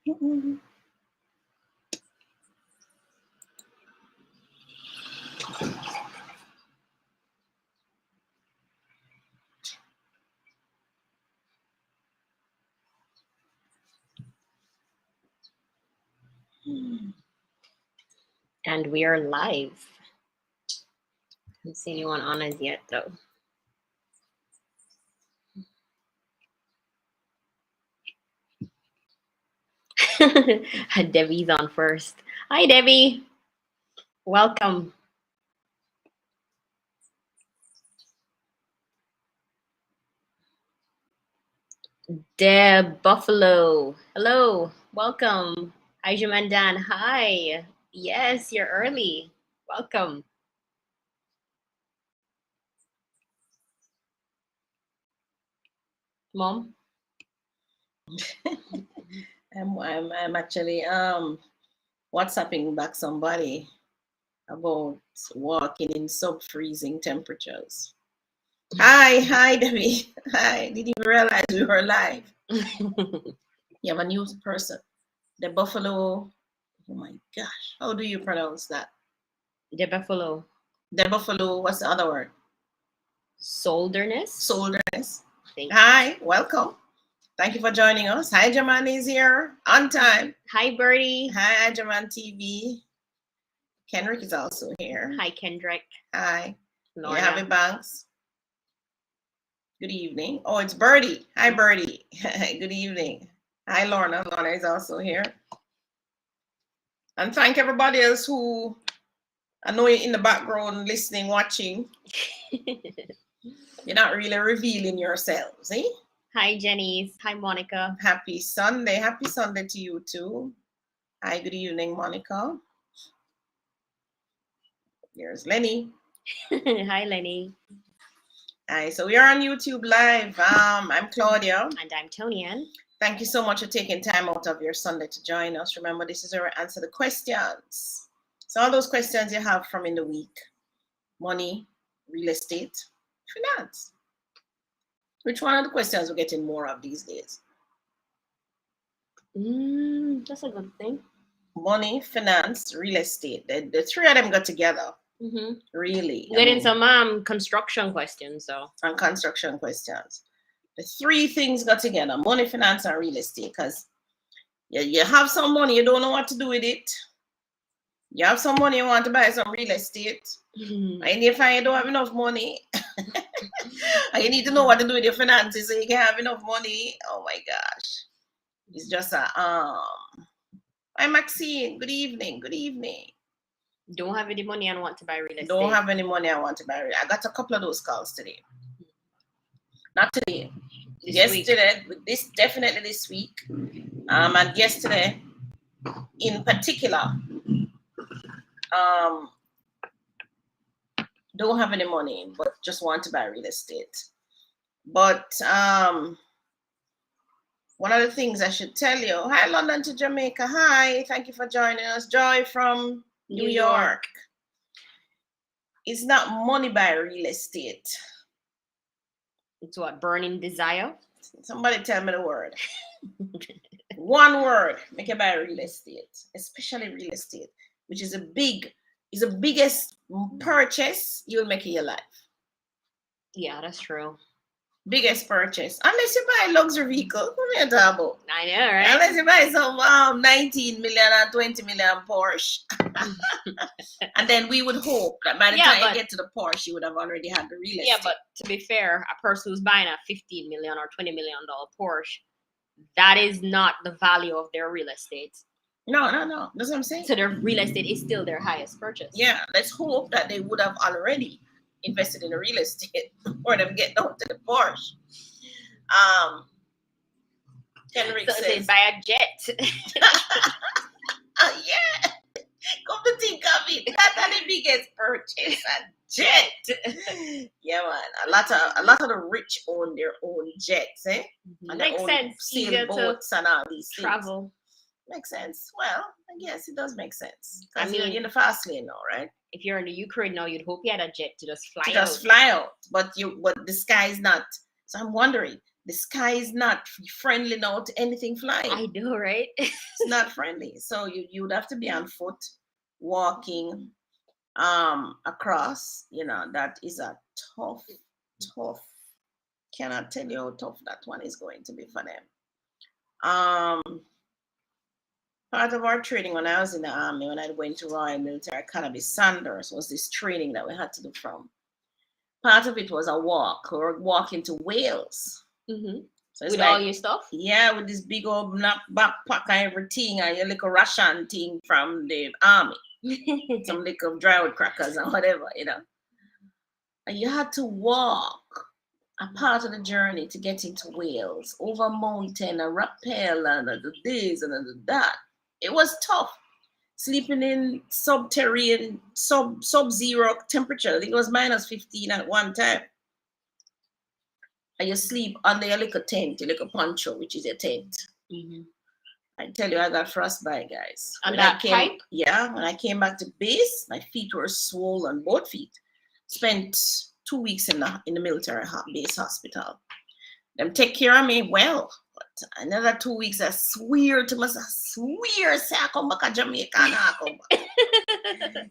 Mm-mm. And we are live. Haven't seen anyone on as yet, though. Debbie's on first. Hi, Debbie. Welcome. Deb Buffalo. Hello. Welcome. Hi, Jamandan. Hi. Yes, you're early. Welcome. Mom? I'm actually WhatsApping back somebody about walking in sub-freezing temperatures. Hi, Debbie. Hi, didn't even realize we were live. You have a new person. The Buffalo. Oh my gosh, how do you pronounce that? The Buffalo. The Buffalo. What's the other word? Solderness. Solderness. Thank you. Hi, welcome. Thank you for joining us. Hi, Jaman is here on time. Hi, Birdie. Hi, Jaman TV. Kendrick is also here. Hi, Kendrick. Hi. Lorna. Yeah, Happy Banks. Good evening. Oh, it's Birdie. Hi, Birdie. Good evening. Hi, Lorna. Lorna is also here. And thank everybody else who I know you're in the background listening, watching. You're not really revealing yourselves, eh? Hi, Jenny's. Hi, Monica. Happy Sunday. Happy Sunday to you too. Hi, good evening, Monica. Here's Lenny. Hi, Lenny. Hi, so we are on YouTube Live. I'm Claudia. And I'm Tony Ann. Thank you so much for taking time out of your Sunday to join us. Remember, this is where we answer the questions. So all those questions you have from in the week: money, real estate, finance. Which one of the questions we're getting more of these days? That's a good thing. Money, finance, real estate. The three of them got together. Mm-hmm. Really. Getting some construction questions, so. And construction questions. The three things got together: money, finance, and real estate. Because you have some money, you don't know what to do with it. You have some money, you want to buy some real estate. Mm-hmm. And you find you don't have enough money. And you need to know what to do with your finances so you can have enough money. Oh my gosh. It's just a Hi Maxine. Good evening. Good evening. Don't have any money and want to buy real estate. Don't have any money, I want to buy real estate. I got a couple of those calls today. Not today. Yesterday, this definitely this week. And yesterday in particular. Don't have any money, but just want to buy real estate. But one of the things I should tell you, hi London to Jamaica. Hi, thank you for joining us. Joy from New York. It's not money buy real estate. It's what? Burning desire? Somebody tell me the word. One word, make you buy real estate, especially real estate, which is the biggest purchase you'll make in your life. Yeah, that's true. Biggest purchase, unless you buy a luxury vehicle. What are you talking about? I know, right? Unless you buy some 19 million and 20 million Porsche. And then we would hope that by the time you get to the Porsche, you would have already had the real estate. Yeah, but to be fair, a person who's buying a $15 million or $20 million Porsche, that is not the value of their real estate. No. That's what I'm saying. So their real estate is still their highest purchase. Yeah, let's hope that they would have already invested in the real estate or them get down to the Porsche. Henrik says, buy a jet. Yeah. Come to think of it, that's the biggest purchase, a jet. Yeah, man. A lot of the rich own their own jets, eh? And makes sense. Sailboats and all these travel. Things. Makes sense. Well, I guess it does make sense. I mean, you're in the fast lane now, right? If you're in the Ukraine now, you'd hope you had a jet to just fly out. Just fly out, but the sky is not. So I'm wondering, the sky is not friendly now to anything flying. I do, right? It's not friendly. So you would have to be on foot, walking across. That is a tough. Cannot tell you how tough that one is going to be for them. Part of our training when I was in the army, when I went to Royal Military Academy, Sanders was this training that we had to do from. Part of it was a walk. We were walking to Wales. Mm-hmm. So it's with like, all your stuff? Yeah, with this big old backpack and everything, and your little ration thing from the army. Some little dry wood crackers and whatever, And you had to walk a part of the journey to get into Wales, over mountain, a rappel, and the this and the that. It was tough. Sleeping in subterranean, sub-zero temperature. I think it was -15 at one time. And you sleep under your little tent, your little poncho, which is your tent. Mm-hmm. I tell you, I got frostbite, guys. And that type? Yeah, when I came back to base, my feet were swollen, both feet. Spent 2 weeks in the military base hospital. Them take care of me well. But another 2 weeks, I swear to myself, say I come back to Jamaica and I come back.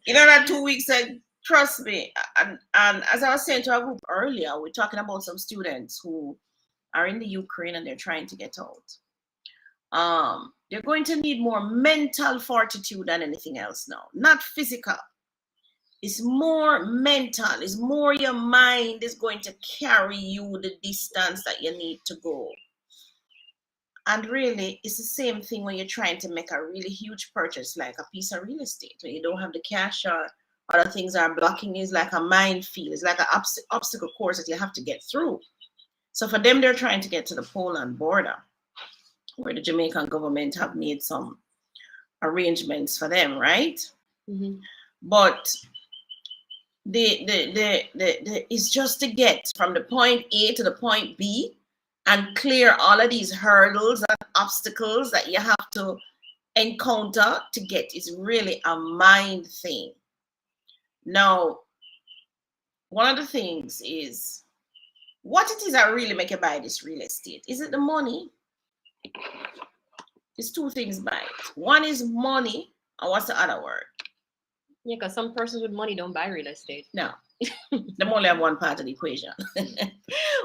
That 2 weeks, trust me. And as I was saying to our group earlier, we're talking about some students who are in the Ukraine and they're trying to get out. They're going to need more mental fortitude than anything else now, not physical. It's more mental. It's more your mind is going to carry you the distance that you need to go. And really, it's the same thing when you're trying to make a really huge purchase, like a piece of real estate, when you don't have the cash or other things are blocking. Is like a minefield. It's like an obstacle course that you have to get through. So for them, they're trying to get to the Poland border, where the Jamaican government have made some arrangements for them, right? Mm-hmm. But it's just to get from the point A to the point B and clear all of these hurdles and obstacles that you have to encounter to get. Is really a mind thing. Now, one of the things is what it is that really make you buy this real estate. Is it the money? It's two things by it. One is money, and what's the other word? Yeah, because some persons with money don't buy real estate. No. They only have one part of the equation.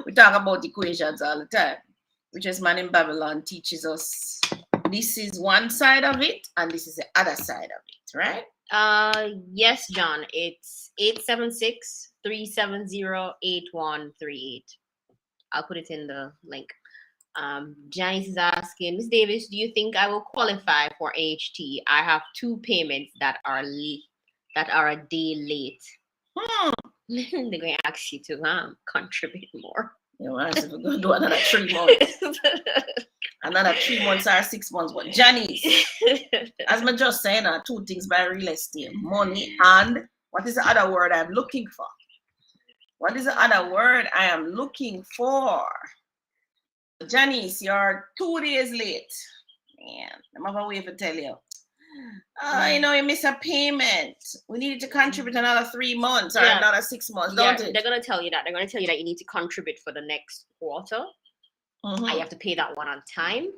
We talk about equations all the time, which is man in Babylon teaches us this is one side of it and this is the other side of it, right? Yes, John. It's 876-370-8138. I'll put it in the link. Janice is asking, Miss Davis, do you think I will qualify for HT? I have 2 payments that are a day late. They're going to ask you to contribute more. We're going to do another 3 months. Another 3 months or 6 months. But Janice, as I just saying, 2 things by real estate: money and what is the other word I'm looking for? What is the other word I am looking for? Janice, you're 2 days late. Man, I'm have a way to tell you. You miss a payment. We need to contribute another 3 months or another 6 months, don't it? They're going to tell you that. They're going to tell you that you need to contribute for the next quarter. And you have to pay that one on time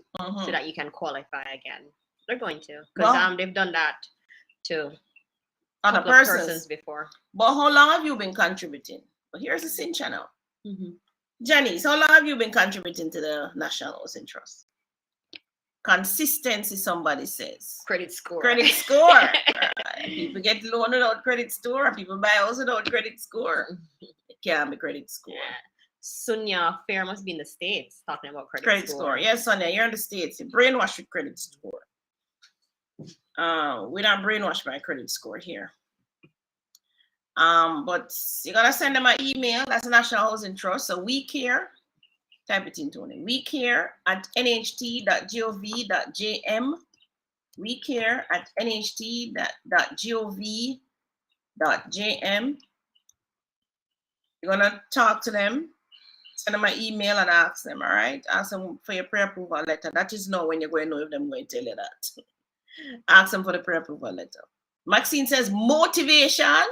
so that you can qualify again. They're going to. Because they've done that to other persons before. But how long have you been contributing? Well, here's the cinch now. Janice, how long have you been contributing to the National Housing Trust? Consistency, somebody says. Credit score. People get loan without credit score. People buy house without credit score. It can't be credit score. Sonia Fair must be in the States talking about credit score. Yes, Sonia, you're in the States. You're brainwashed with credit score. We're not brainwashed by credit score here. But you're gonna send them an email. That's the National Housing Trust. So we care. Type it in, Tony. We care at nht.gov.jm. We care at nht.gov.jm. You're gonna talk to them, send them an email and ask them, all right? Ask them for your pre-approval letter. That is now when you're going to know if they're going to tell you that. Ask them for the pre-approval letter. Maxine says motivation.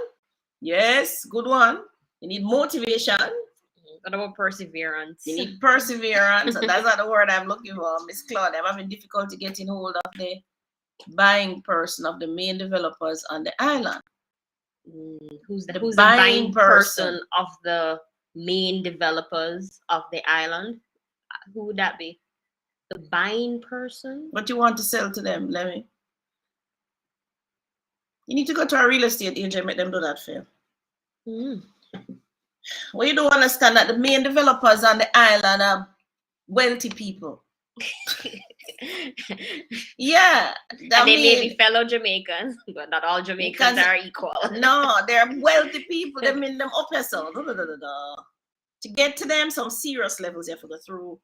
Yes, good one. You need motivation. What about perseverance? You need perseverance. That's not the word I'm looking for, Miss Claudia. I'm having difficulty getting hold of the buying person of the main developers on the island. Who's the buying person of the main developers of the island? Who would that be? The buying person? What you want to sell to them, Lemmy? You need to go to a real estate agent and make them do that for you. Well, you don't understand that the main developers on the island are wealthy people. Yeah. And they may be fellow Jamaicans, but not all Jamaicans are equal. No, they're wealthy people. They mean them up yourself. To get to them, some serious levels you have to go through.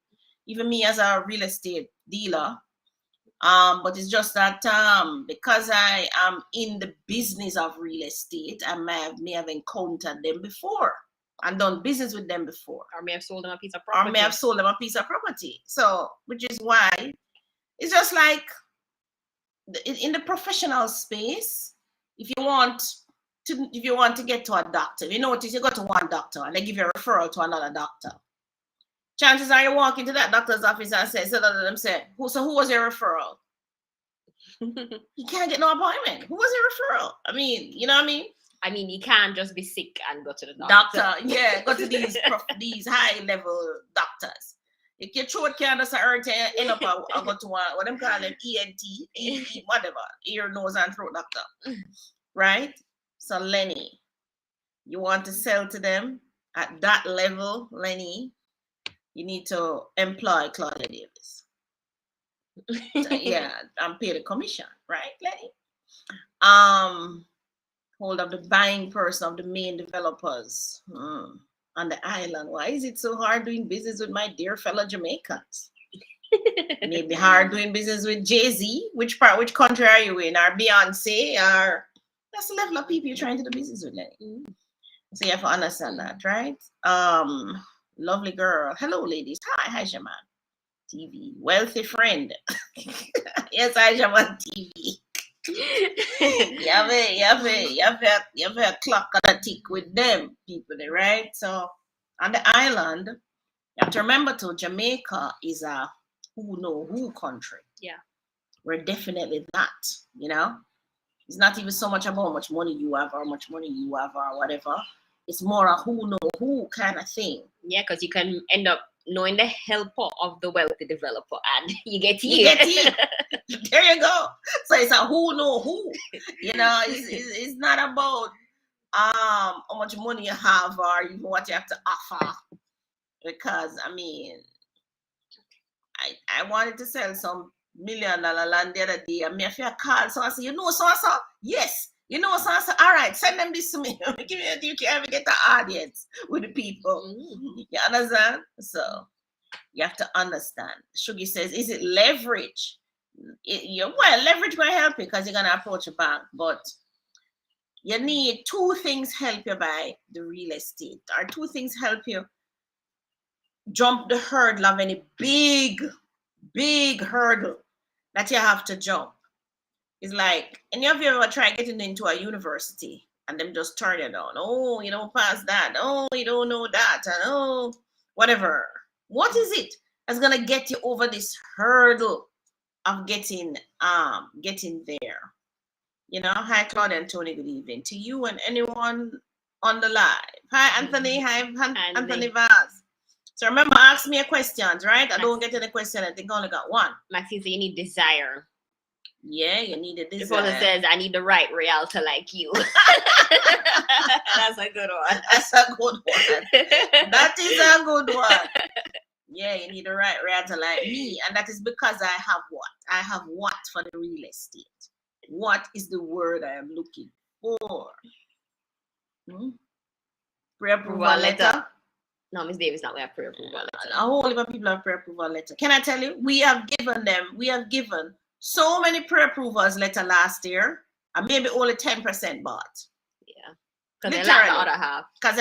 Even me as a real estate dealer. But it's just that because I am in the business of real estate, I may have encountered them before and done business with them before. Or may have sold them a piece of property. So, which is why it's just like in the professional space, if you want to get to a doctor, you notice you go to one doctor and they give you a referral to another doctor. Chances are you walk into that doctor's office and say, who was your referral? You can't get no appointment. Who was your referral? I mean, you know what I mean? I mean, you can't just be sick and go to the doctor. Yeah, go to these high-level doctors. If your throat can't just hurt, end up I go to what them call them ENT, whatever, ear, nose, and throat doctor. Right? So Lenny, you want to sell to them at that level, Lenny, you need to employ Claudia Davis. So, yeah, and pay the commission, right, Lenny? Hold of the buying person of the main developers on the island. Why is it so hard doing business with my dear fellow Jamaicans? Maybe hard doing business with Jay-Z. Which country are you in? Or Beyonce? Or that's the level of people you're trying to do business with, Lenny. So you have to understand that, right? Lovely girl. Hello, ladies. Hi, Shaman TV. Wealthy friend. Yes, hi, Shaman TV. You have a clock and a tick with them people there, right? So on the island, you have to remember too, Jamaica is a who know who country. Yeah. We're definitely not, you know. It's not even so much about how much money you have or how much money you have or whatever. It's more a who know who kind of thing. Yeah, because you can end up knowing the helper of the wealthy developer and you get you. There you go. So it's a who know who. You know, it's not about how much money you have or even what you have to offer. Because I mean, I wanted to sell some $1 million land the other day. I mean, if you call, so I said, so yes. So I said, all right, send them this to me. You can ever get the audience with the people. You understand? So you have to understand. Sugi says, is it leverage? Leverage will help you because you're going to approach a bank, but you need two things help you buy the real estate, or two things help you jump the hurdle of any big hurdle that you have to jump. It's like, any of you ever try getting into a university and them just turn you down? Oh, you don't pass that. Oh, you don't know that. And oh, whatever. What is it that's gonna get you over this hurdle of getting there? You know, hi Claudia and Tony, good evening to you and anyone on the live. Hi Anthony, hi Anthony Vaz. So remember, ask me a questions, right? I don't get any question. I think I only got one. Maxine, so you need desire. Yeah, you need a desire. Before it says, I need the right realtor like you. That's a good one. That's a good one. That is a good one. Yeah, you need the right realtor like me. And that is because I have what? I have what for the real estate? What is the word I am looking for? Pre-approval letter. No, Miss Davis, not we have pre-approval letter. A whole lot of people have pre-approval letter. Can I tell you? We have given so many pre-approvals letter last year, and maybe only 10% bought. Yeah. Because they lack the other half. And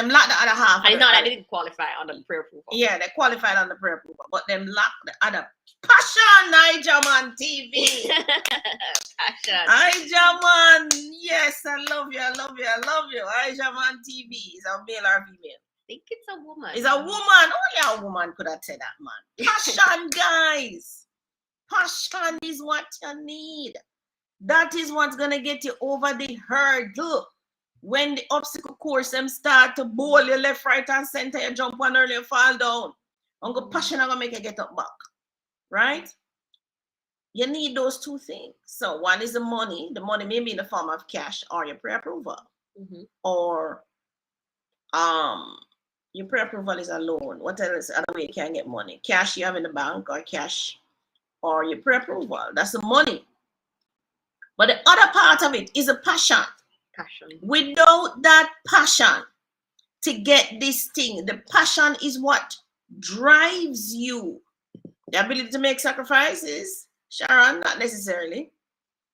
it's not that they didn't qualify on the pre-approval. Yeah, they qualified on the pre-approval, but them lack the other. Passion, Nigerman TV. Passion. Nigerman. Yes, I love you. Nigerman TV. Is a male or female? think it's a woman. It's a woman. Only a woman could have said that, man. Passion, guys. Passion is what you need. That is what's gonna get you over the hurdle. When the obstacle course them start to bowl you left, right, and center, you jump on early, you fall down. And go passion gonna make you get up back. Right? You need those two things. So one is the money. The money may be in the form of cash or your pre-approval. Or your pre-approval is a loan. What else other way you can get money? Cash you have in the bank or cash or your pre-approval. That's the money. But the other part of it is a passion. Without that passion to get this thing, the passion is what drives you. The ability to make sacrifices, Sharon, not necessarily.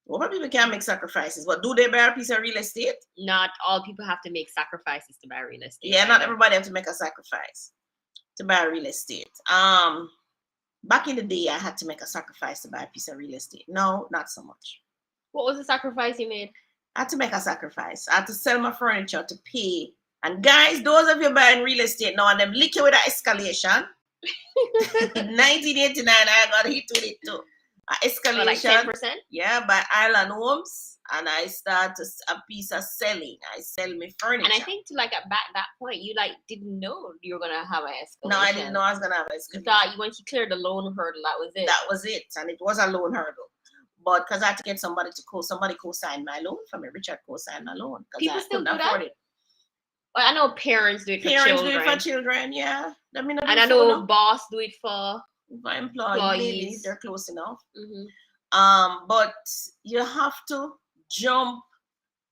Well, people can make sacrifices, but do they buy a piece of real estate? Not all people have to make sacrifices to buy real estate. Yeah, not everybody have to make a sacrifice to buy real estate. Back in the day, I had to make a sacrifice to buy a piece of real estate. No, not so much. What was the sacrifice you made? I had to make a sacrifice. I had to sell my furniture to pay. And guys, those of you buying real estate now and them lick you with an escalation. In 1989, I got hit with it too. Escalation. So like 10%? Yeah, by Island Homes. And I start a piece of selling. I sell my furniture. And I think to like at that point, you like didn't know you were gonna have an escalation. No, I didn't know I was gonna have an escalation. You thought once you cleared the loan hurdle, that was it. That was it, and it was a loan hurdle. But because I had to get somebody co-sign my loan for me. Richard co-signed my loan. People still do that? Well, I know parents do it for children. Parents do it for children, yeah. And I know boss do it for employees. They're close enough. But you have to jump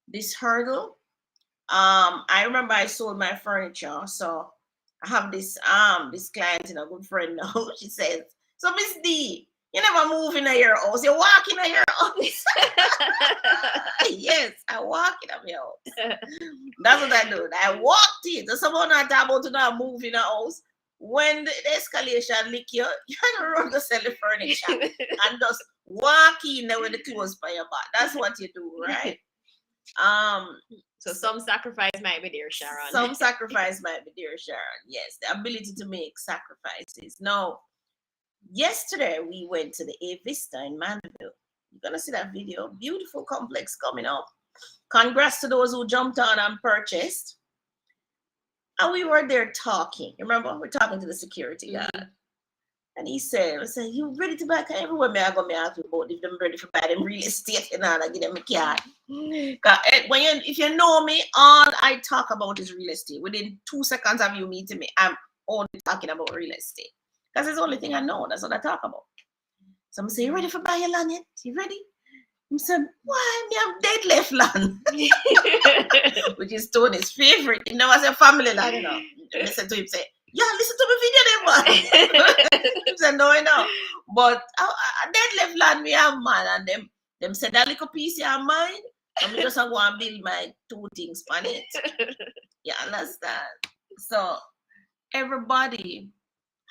this hurdle. I remember I sold my furniture, so I have this client, a good friend now. She says, "So Miss D, you never move in your house. You walk in your house." Yes, I walk in your house. That's what I do. I walked in. So someone not about to not move in a house. When the escalation lick you, you have to run to sell the furniture and just walk in there with the clothes by your back. That's what you do, right? So some sacrifice might be there, Sharon. Some sacrifice might be there, Sharon. Yes, the ability to make sacrifices. Now, yesterday we went to the A Vista in Mandeville. You're gonna see that video. Beautiful complex coming up. Congrats to those who jumped on and purchased. And we were there talking. Remember, we're talking to the security guy. And he said, "You ready to buy? Everywhere me I go, me ask you about if them ready to buy them real estate and all, I give them a car." If you know me, all I talk about is real estate. Within 2 seconds of you meeting me, I'm only talking about real estate. Because it's the only thing I know. That's what I talk about. So I'm saying, "You ready for buy your land yet? You ready?" I said, "Why? Me have dead left land." Which is Tony's favorite. You know, as a family land, you know. Listen to him say, "Yeah, listen to my video then, man." He said, "No, I know. But a dead left land we have, man." And them said, "That little piece of mine, I'm just going to build my 2 things on it." You understand? So everybody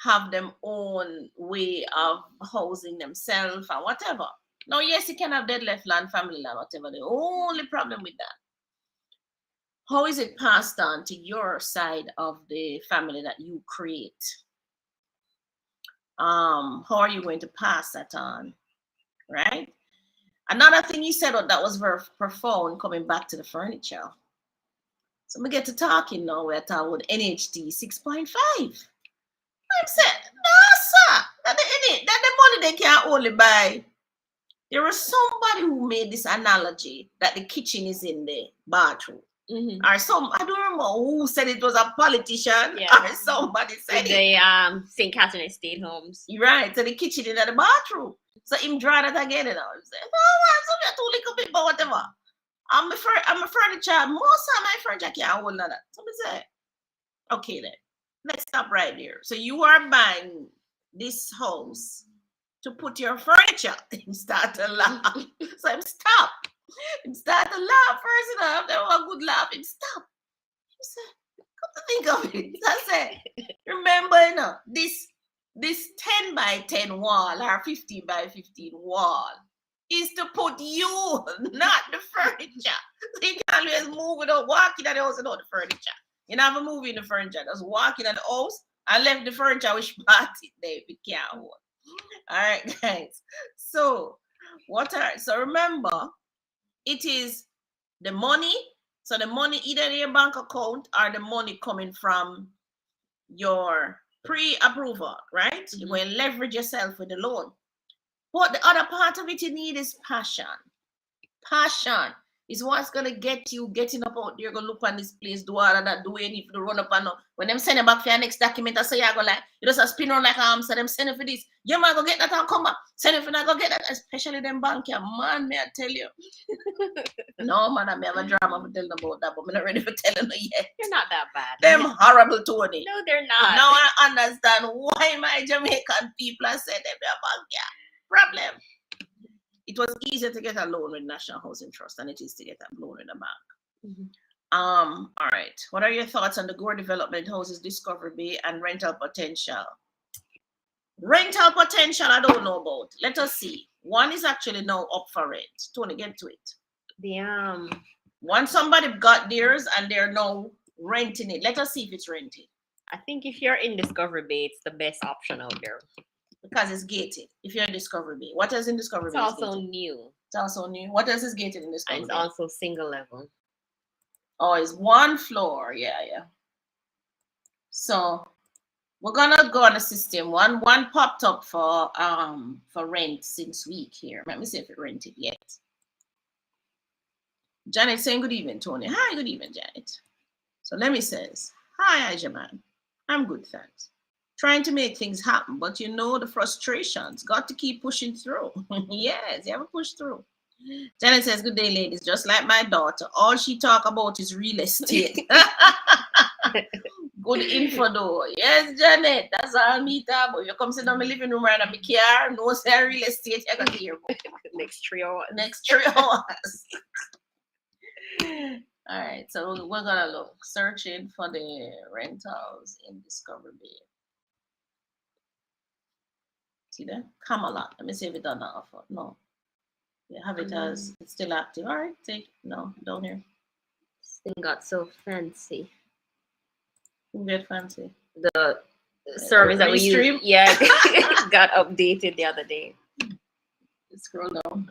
have them own way of housing themselves and whatever. Now, yes, you can have dead left land, family land, whatever. The only problem with that, how is it passed on to your side of the family that you create? How are you going to pass that on, right? Another thing you said that was very profound, coming back to the furniture. So we get to talking now. We're talking with NHT 6.5. I'm saying, no, sir. That the money they can only buy. There was somebody who made this analogy that the kitchen is in the bathroom. Or I don't remember who said it, was a politician, or somebody said the St. Catherine Estate Homes. Right, so the kitchen in the bathroom. So him draw that again, you know. He said, "Oh, so we too little bit, but whatever. I'm a furniture. Most of my furniture can't hold that." So I say, "Okay then, let's stop right there. So you are buying this house to put your furniture." Him start to laugh. So him stop. Him start to laugh first, you know. After a good laugh, him stop. He said, "Come to think of it," I said, "Remember, you know, this 10 by 10 wall or 15 by 15 wall is to put you, not the furniture. So you can always move without walking at the house without the furniture. You know, have a movie in the furniture. Just walk in the house and left the furniture which part it there if you can't hold. All right, guys. So so remember, it is the money. So the money either in your bank account or the money coming from your pre-approval, right? Mm-hmm. You will leverage yourself with the loan. But the other part of it you need is passion. Passion is what's gonna get you getting up out there, go look on this place, do all of that, do anything to run up and up. When them send it back for your next document, I say you go like you just a spin around like so them send it for this. You might go get that and come back. Send it for that, go get that, especially them bank here. Man, may I tell you. No man, I may have a drama to tell them about that, but I'm not ready for telling them yet. They're not that bad. Them horrible Tony. No, they're not. Now I understand why my Jamaican people are saying them bank here. Problem. It was easier to get a loan with National Housing Trust than it is to get a loan in a bank. Mm-hmm. All right. What are your thoughts on the Gore Development Houses Discovery Bay and rental potential? Rental potential, I don't know about. Let us see. One is actually now up for rent. Tony, get to it. Once somebody got theirs and they're now renting it, let us see if it's rented. I think if you're in Discovery Bay, it's the best option out there. Because it's gated. If you're in Discovery Bay, what else in Discovery Bay? It's also new. It's also new. What else is gated in Discovery Bay? It's also single level. Oh, it's one floor. Yeah. So we're gonna go on the system. One popped up for rent since week here. Let me see if it rented yet. Janet saying good evening, Tony. Hi, good evening, Janet. So let me says, hi, Ajaman. I'm good, thanks. Trying to make things happen, but you know the frustrations. Got to keep pushing through. Yes, you have to push through. Janet says, good day, ladies. Just like my daughter, all she talk about is real estate. Good info though. Yes, Janet, that's all me talk about. You come sit down in my living room right at my car, no say real estate, I got to hear about. Next 3 hours. Next 3 hours. All right, so we're gonna look, searching for the rentals in Discovery Bay. See that? Camelot. Let me see if it done offer. No. You have it as it's still active. All right, take no down here. This thing got so fancy. Who get fancy? The service that we use. Yeah, got updated the other day. Let's scroll down.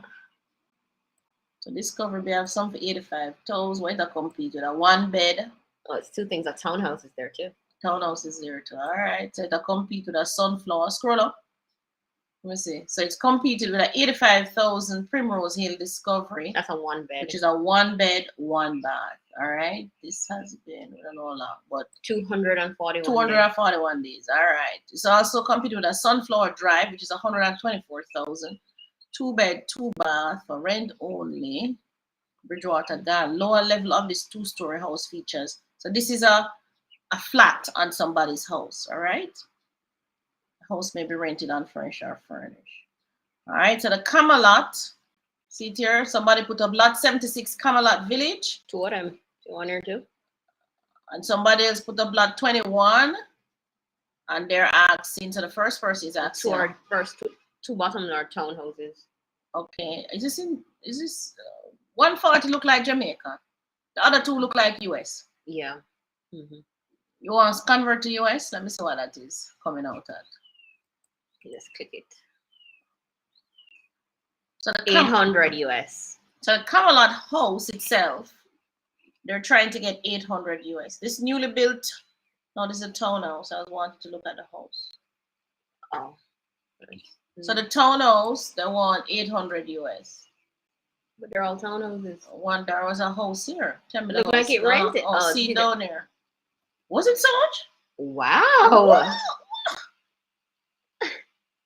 So Discovery Bay have some for 85. Toes, what that compete with a 1 bed. Oh, it's 2 things. A townhouse is there too. Townhouse is there too. All right. So it compete with a sunflower. Scroll up. Let me see. So it's competed with an 85,000 Primrose Hill Discovery. That's a 1 bed. Which is a 1 bed, 1 bath. All right. This has been, I don't know how long, but 241 days. All right. It's also competed with a Sunflower Drive, which is 124,000. 2 bed, 2 bath for rent only. Bridgewater Gardens. Lower level of this 2-story house features. So this is a flat on somebody's house. All right. House may be rented, unfurnished, or furnished. All right, so the Camelot, see it here, somebody put up lot 76 Camelot Village. 2 of them, 1 or 2. And somebody else put up lot 21, and they're asking, so the first person is asking. 2 bottoms are townhouses. Okay, is this 140 look like Jamaica? The other 2 look like US. Yeah. Mm-hmm. You want to convert to US? Let me see what that is coming out at. Let's click it. So the 800 US. So the Camelot house itself, they're trying to get 800 US. This newly built, no, this is a townhouse. I wanted to look at the house. Oh. So the townhouse, they want 800 US. But they're all townhouses. There was a house here. Tell me Look the like it rented. Oh, see down there. Was it so much? Wow.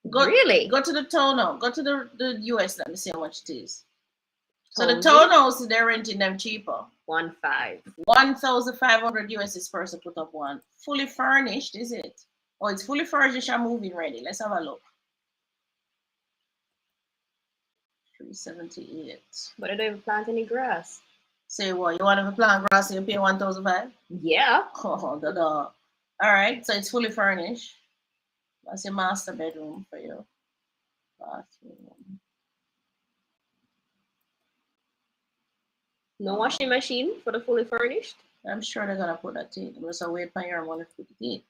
Really? Go to the townhouse. Go to the US. Let me see how much it is. So the townhouse, they're renting them cheaper. 1,500. 1,500 US is person put up one. Fully furnished, is it? Oh, it's fully furnished and moving ready. Let's have a look. 378. But I don't even plant any grass. Say what? You want to plant grass and you pay 1,500? Yeah. Oh, the dog. All right, so it's fully furnished. That's your master bedroom for you. Bathroom. No washing machine for the fully furnished? I'm sure they're gonna put that in. I'm just wait for your money to put it in.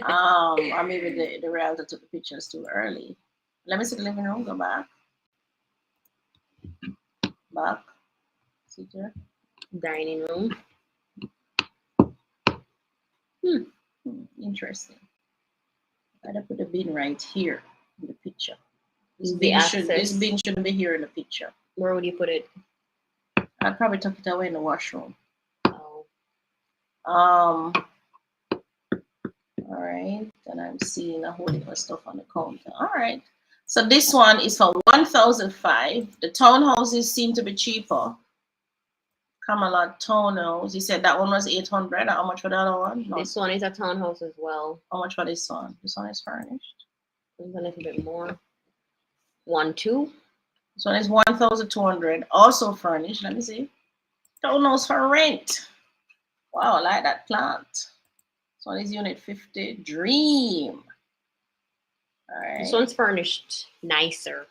Or maybe the realtor took the pictures too early. Let me see the living room. Go back. Back. See there. Dining room. Interesting. I gotta put the bin right here in the picture. This The bin shouldn't be here in the picture. Where would you put it? I'd probably tuck it away in the washroom. Oh. All right. Then I'm seeing a whole lot of stuff on the counter. All right. So this one is for 1,005. The townhouses seem to be cheaper. Camelot townhouse. He said that one was 800. How much for the other one? No. This one is a townhouse as well. How much for this one? This one is furnished. It's a little bit more. 1,200. This one is 1,200. Also furnished. Let me see. Townhouse for rent. Wow, I like that plant. This one is unit 50. Dream. All right. This one's furnished nicer.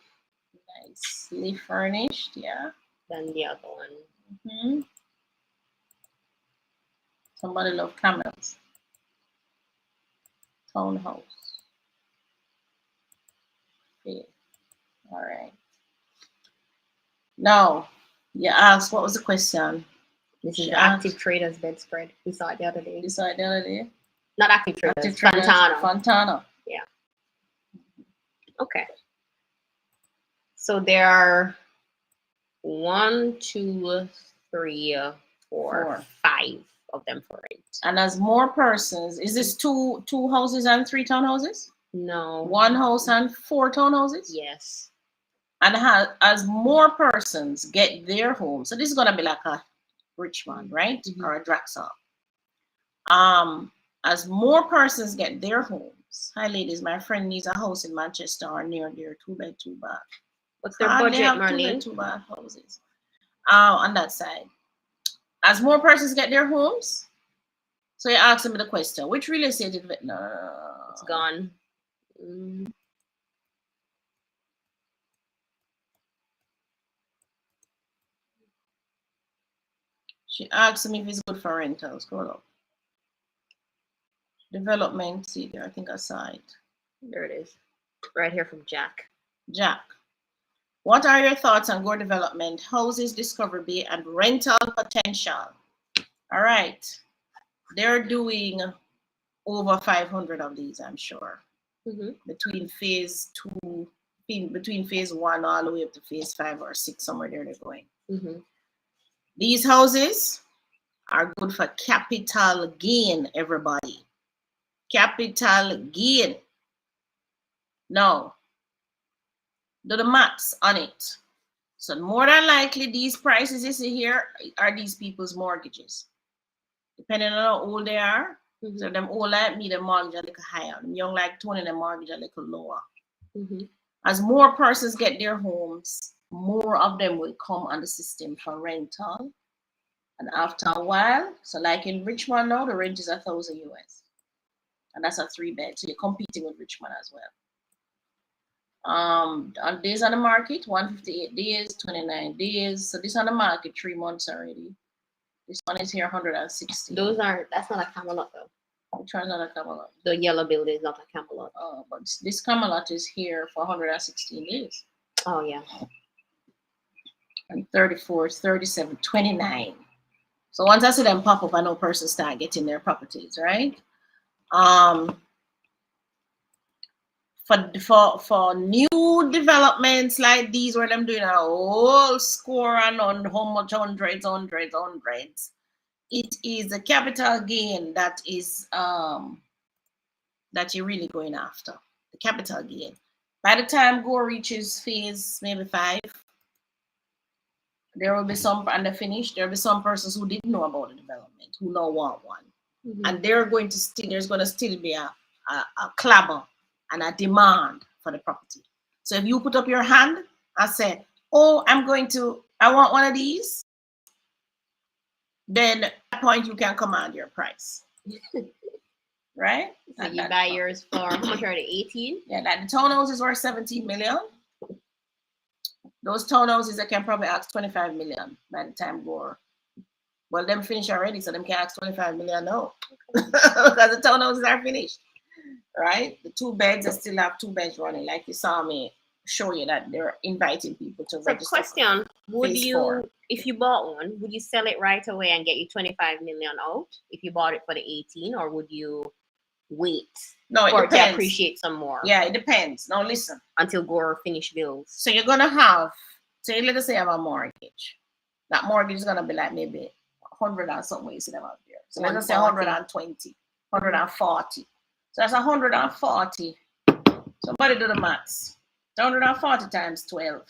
Nicely furnished, yeah. Than the other one. Mm-hmm. Somebody love camels. Townhouse. Yeah. All right. Now, you asked, what was the question? This is the Active Traders bedspread. We saw it the other day. You saw it the other day? Not Active Traders. Fontana. Fontana. Yeah. Okay. So there are 1, 2, 3, 4, 5 of them for rent. And as more persons, is this two houses and 3 townhouses? No. 1 house and 4 townhouses? Yes. And as more persons get their home, so this is gonna be like a Richmond, right? Mm-hmm. Or a Draxel. As more persons get their homes. Hi ladies, my friend needs a house in Manchester or near their 2-bed, 2-bath. What's their budget, Marlene? 2-bed, 2-bath houses. On that side. As more persons get their homes, so you ask me the question, which real estate is it? No. It's gone. She asked me if it's good for rentals. Scroll up. Development, see there, I think I saw it. There it is. Right here from Jack. Jack. What are your thoughts on Gore Development, houses, Discovery Bay, and rental potential? All right. They're doing over 500 of these, I'm sure. Mm-hmm. Between phase 1 all the way up to phase 5 or 6, somewhere there they're going. Mm-hmm. These houses are good for capital gain, everybody. Capital gain. Now, do the maths on it. So more than likely, these prices you see here are these people's mortgages. Depending on how old they are. Mm-hmm. So them old like me, the mortgage a little higher. Them young like Tony, the mortgage a little lower. Mm-hmm. As more persons get their homes, more of them will come on the system for rental. And after a while, so like in Richmond now, the rent is $1,000 US. And that's a 3-bed. So you're competing with Richmond as well. On days on the market, 158 days, 29 days. So this on the market 3 months already. This one is here 160. That's not a Camelot though. Which one's not a Camelot? The yellow building is not a Camelot. Oh, but this Camelot is here for 116 days. Oh yeah. And 34, 37, 29. So once I see them pop up, I know persons start getting their properties, right? For new developments like these where them doing a whole score on how much hundreds, it is the capital gain that is that you're really going after. The capital gain. By the time Go reaches phase maybe 5, there will be some, and the finish, there will be some persons who didn't know about the development, who now want one. Mm-hmm. And there's going to still be a clamor and a demand for the property. So if you put up your hand and say, oh, I want one of these, then at that point you can command your price. Right? So you buy yours for, how much are they, 18? Yeah, like the townhouses were 17 million. Those townhouses I can probably ask 25 million by the time Gore Well, them finished already, so them can ask 25 million now. Because the townhouses are finished. Right? The 2 beds, I still have 2 beds running. Like you saw me show you that they're inviting people to So register. question, would phase you, 4. if you bought one, would you sell it right away and get you 25 million out if you bought it for the 18, or would you wait No, it for it to depends. appreciate some more Yeah, it depends. Now listen. until Gore finish bills? So you're gonna have, say, let us say you have a mortgage. That mortgage is gonna be like maybe 100 and something you see them out there. So let us say 120, 140. So that's 140. Somebody do the maths. 140 times 12.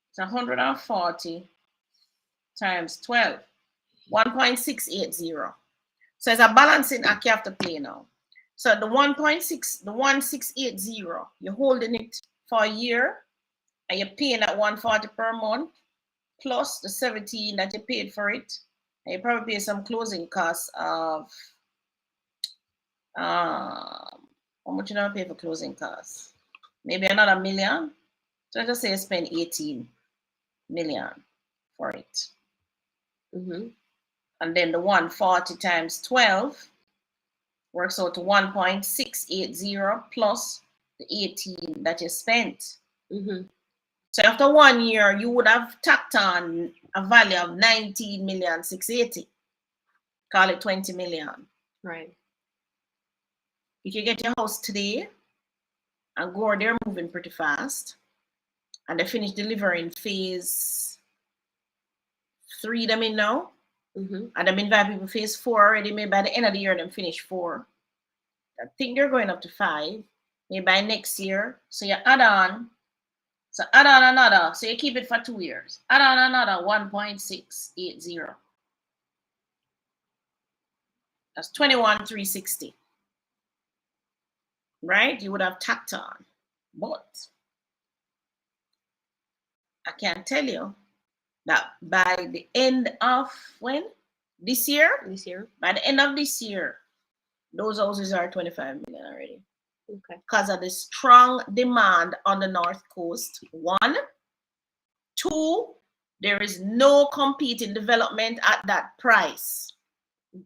It's 140 times 12. 1.680. So it's a balancing act you have to play now. So the 1680, you're holding it for a year and you're paying at 140 per month plus the 17 that you paid for it. And you probably pay some closing costs of how much you don't pay for closing costs? Maybe another million. So let's just say you spend 18 million for it. And then the 140 times 12 works out to 1.680 plus the 18 that you spent. So after 1 year, you would have tacked on a value of 19,680,000. Call it 20 million. Right. If you get your house today and Gore, they're moving pretty fast. And they finish delivering phase 3 them in now. And they've been inviting people phase 4 already. Maybe by the end of the year, them finish 4. I think they're going up to 5. Maybe by next year. So you add on. So add on another. So you keep it for 2 years. Add on another 1.680. That's 21,360. Right? You would have tacked on. But I can tell you that by the end of when? This year? This year. By the end of this year, those houses are 25 million already. Okay. Because of the strong demand on the North Coast. 1. 2, there is no competing development at that price.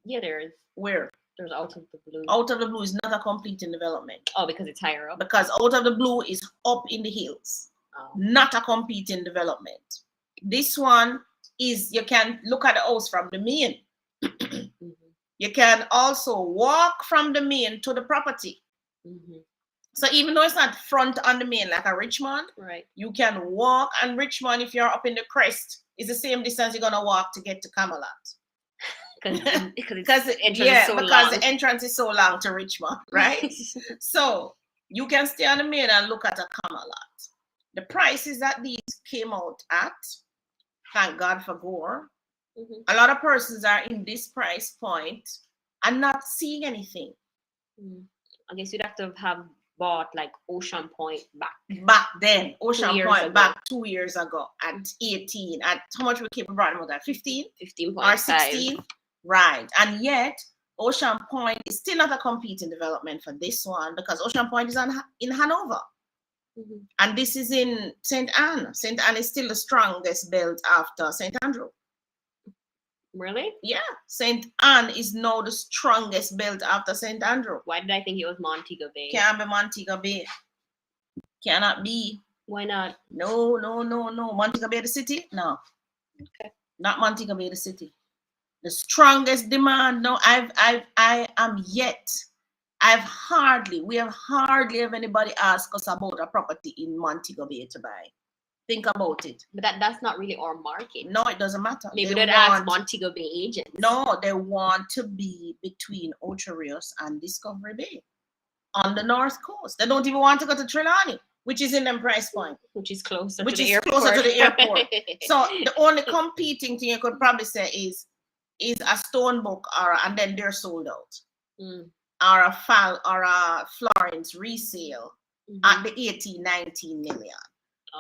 Yeah, there is. Where? There's Out of the Blue. Out of the Blue is not a competing development. Oh, because it's higher up? Because Out of the Blue is up in the hills. Oh. Not a competing development. This one is, you can look at the house from the main. You can also walk from the main to the property. So even though it's not front on the main like a Richmond, right, you can walk, and Richmond, if you're up in the crest, is the same distance you're gonna walk to get to Camelot. Because the entrance is so long to Richmond, right? So you can stay on the main and look at a Camelot. The prices that these came out at, thank God for Gore. A lot of persons are in this price point and not seeing anything. I guess you'd have to have bought like Ocean Point back then. Ocean Point back 2 years ago at 18. At how much we keep brought about that? 15? 15.5. Or 16? Right. And yet Ocean Point is still not a competing development for this one because Ocean Point is in Hanover. And this is in St. Anne. St. Anne is still the strongest built after St. Andrew. Really? Yeah. St. Anne is now the strongest built after St. Andrew. Why did I think it was Montego Bay? Can't be Montego Bay. Cannot be. Why not? No. Montego Bay the city? No. Okay. Not Montego Bay the city. The strongest demand. No, we have hardly have anybody asked us about a property in Montego Bay to buy. Think about it. But that's not really our market. No, it doesn't matter. Maybe they'd ask Montego Bay agents. No, they want to be between Ocho Rios and Discovery Bay on the North Coast. They don't even want to go to Trelawney, which is in them price point. Which is closer to the airport. So the only competing thing you could probably say is a Stonebook and then they're sold out. Or a Florence resale at the 18, 19 million.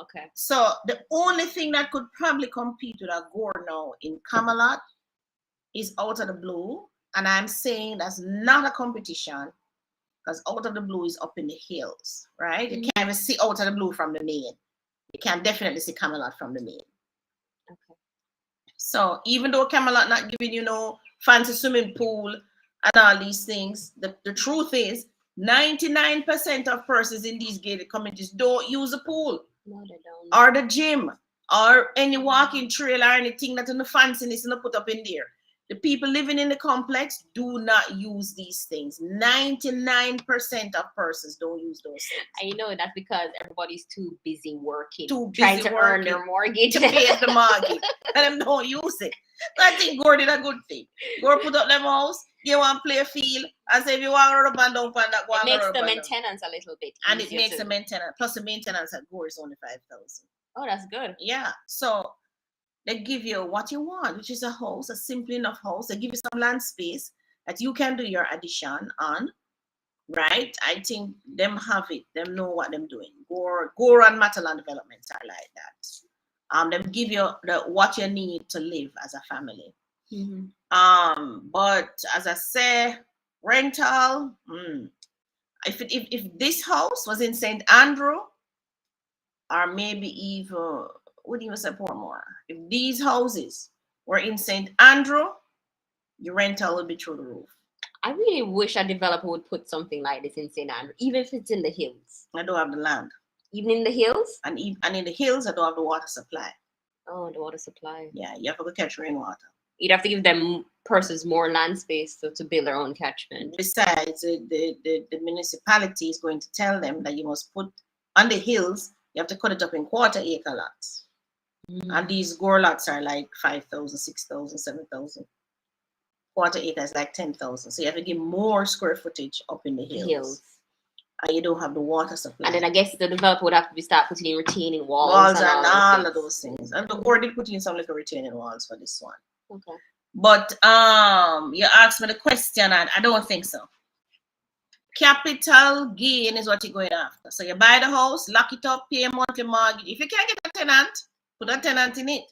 Okay. So the only thing that could probably compete with a Gore now in Camelot is Out of the Blue. And I'm saying that's not a competition because Out of the Blue is up in the hills, right? You can't even see Out of the Blue from the main. You can definitely see Camelot from the main. Okay. So even though Camelot not giving you no fancy swimming pool and all these things, the truth is 99% of persons in these gated communities don't use a pool. No, they don't. Or the gym or any walking trail or anything that in the fanciness and put up in there. The people living in the complex do not use these things. 99% of persons don't use those things. And you know that's because everybody's too busy working, Trying to earn their mortgage. to pay the mortgage, and them don't use it. So I think Gore did a good thing. Gore put up them house, you want to play a field, and say if you want to rub and down, that it makes the maintenance a little bit and it easier makes too. the maintenance. Plus the maintenance at Gore is only 5,000. Oh, that's good. Yeah, so they give you what you want, which is a house, a simple enough house. They give you some land space that you can do your addition on, right? I think them have it. Them know what them doing. Gore and Matalan developments are like that. Them give you what you need to live as a family. But as I say, rental. If this house was in St. Andrew, or maybe even, what do you say, Portmore? If these houses were in St. Andrew, your rental would be through the roof. I really wish a developer would put something like this in St. Andrew, even if it's in the hills. I don't have the land. Even in the hills? And in the hills, I don't have the water supply. Oh, the water supply. Yeah, you have to go catch rainwater. You'd have to give them persons more land space to build their own catchment. Besides, the municipality is going to tell them that you must put on the hills, you have to cut it up in quarter-acre lots. And these Gore lots are like 5,000, 6,000, 7,000. Quarter-acre is like 10,000. So you have to give more square footage up in the hills. And you don't have the water supply. And then I guess the developer would have to start putting in retaining walls and all of those things. And the Gore did put in some little retaining walls for this one. Okay. But you asked me the question, and I don't think so. Capital gain is what you're going after. So you buy the house, lock it up, pay a monthly mortgage. If you can't get a tenant, put a tenant in it.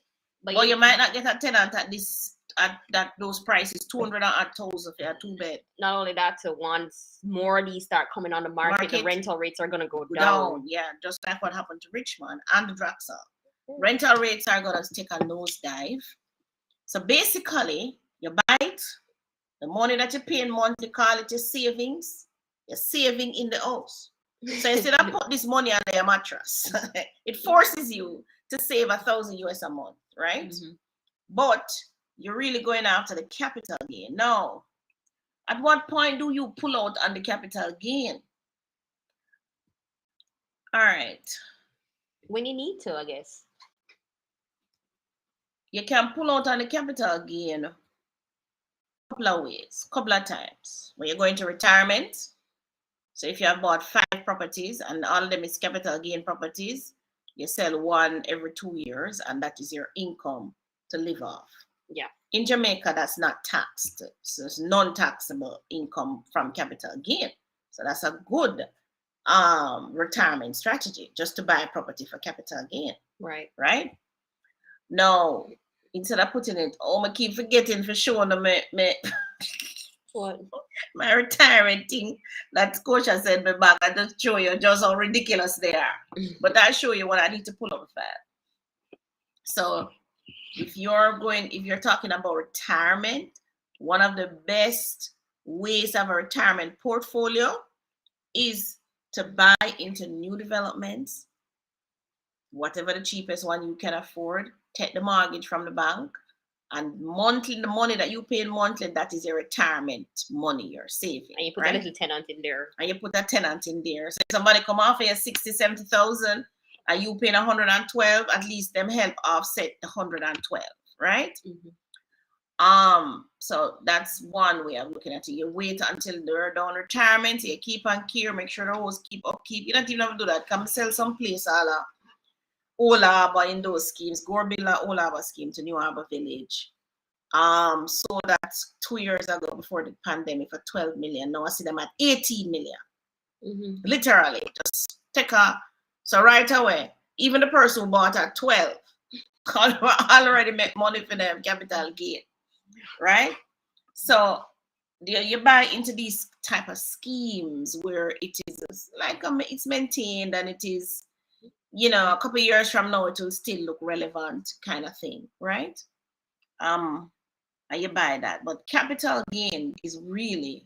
But you might not get a tenant at those prices, 200,000 for a 2-bed. Not only that, so once more of these start coming on the market, the rental rates are going to go down. Yeah, just like what happened to Richmond and the Draxel. Rental rates are going to take a nosedive. So basically, you buy it, the money that you're paying monthly, call it your savings. You're saving in the house. So instead of put this money under your mattress, it forces you to save $1,000 a month, right? But you're really going after the capital gain. Now, at what point do you pull out on the capital gain? All right. When you need to, I guess. You can pull out on the capital gain a couple of ways, couple of times. When you're going to retirement, so if you have bought 5 properties and all of them is capital gain properties, you sell one every 2 years, and that is your income to live off. Yeah. In Jamaica, that's not taxed. So it's non-taxable income from capital gain. So that's a good retirement strategy, just to buy a property for capital gain. Right. Right? Now, instead of putting it, I keep forgetting for showing them what? My retirement thing that Scotia sent me back. I just show you just how ridiculous they are. But I'll show you what I need to pull up the file. So if you're talking about retirement, one of the best ways of a retirement portfolio is to buy into new developments, whatever the cheapest one you can afford, take the mortgage from the bank, and monthly, the money that you pay monthly, that is your retirement money you're saving. And you put a little tenant in there. And you put a tenant in there. So if somebody come off here 60, 70,000 and you paying 112, at least them help offset the 112, right? So that's one way of looking at it. You wait until they're done retirement, you keep on care, make sure the house keep upkeep. You don't even have to do that. Come sell some place Old Harbour in those schemes. Gore build a Old Harbour scheme to New Harbour Village. So that's 2 years ago before the pandemic for 12 million. Now I see them at 18 million. Literally, just so right away, even the person who bought at 12 already make money for them capital gain, right? So you buy into these type of schemes where it is like it's maintained and it is, a couple of years from now, it will still look relevant kind of thing, right? and you buy that. But capital gain is really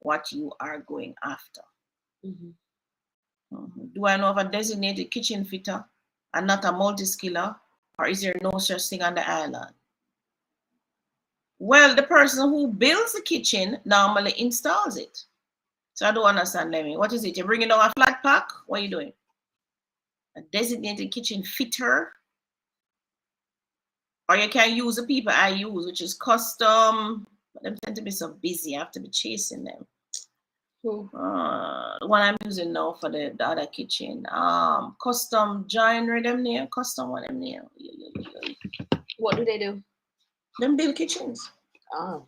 what you are going after. Do I know of a designated kitchen fitter and not a multi-skiller, or is there no such thing on the island? Well, the person who builds the kitchen normally installs it. So I don't understand, Lemmy. What is it? You're bringing down a flat pack? What are you doing? A designated kitchen fitter? Or you can use the people I use, which is custom. But them tend to be so busy. I have to be chasing them. The one I'm using now for the other kitchen. Custom joinery, them near. Custom one, them near. What do they do? Them build kitchens. Oh.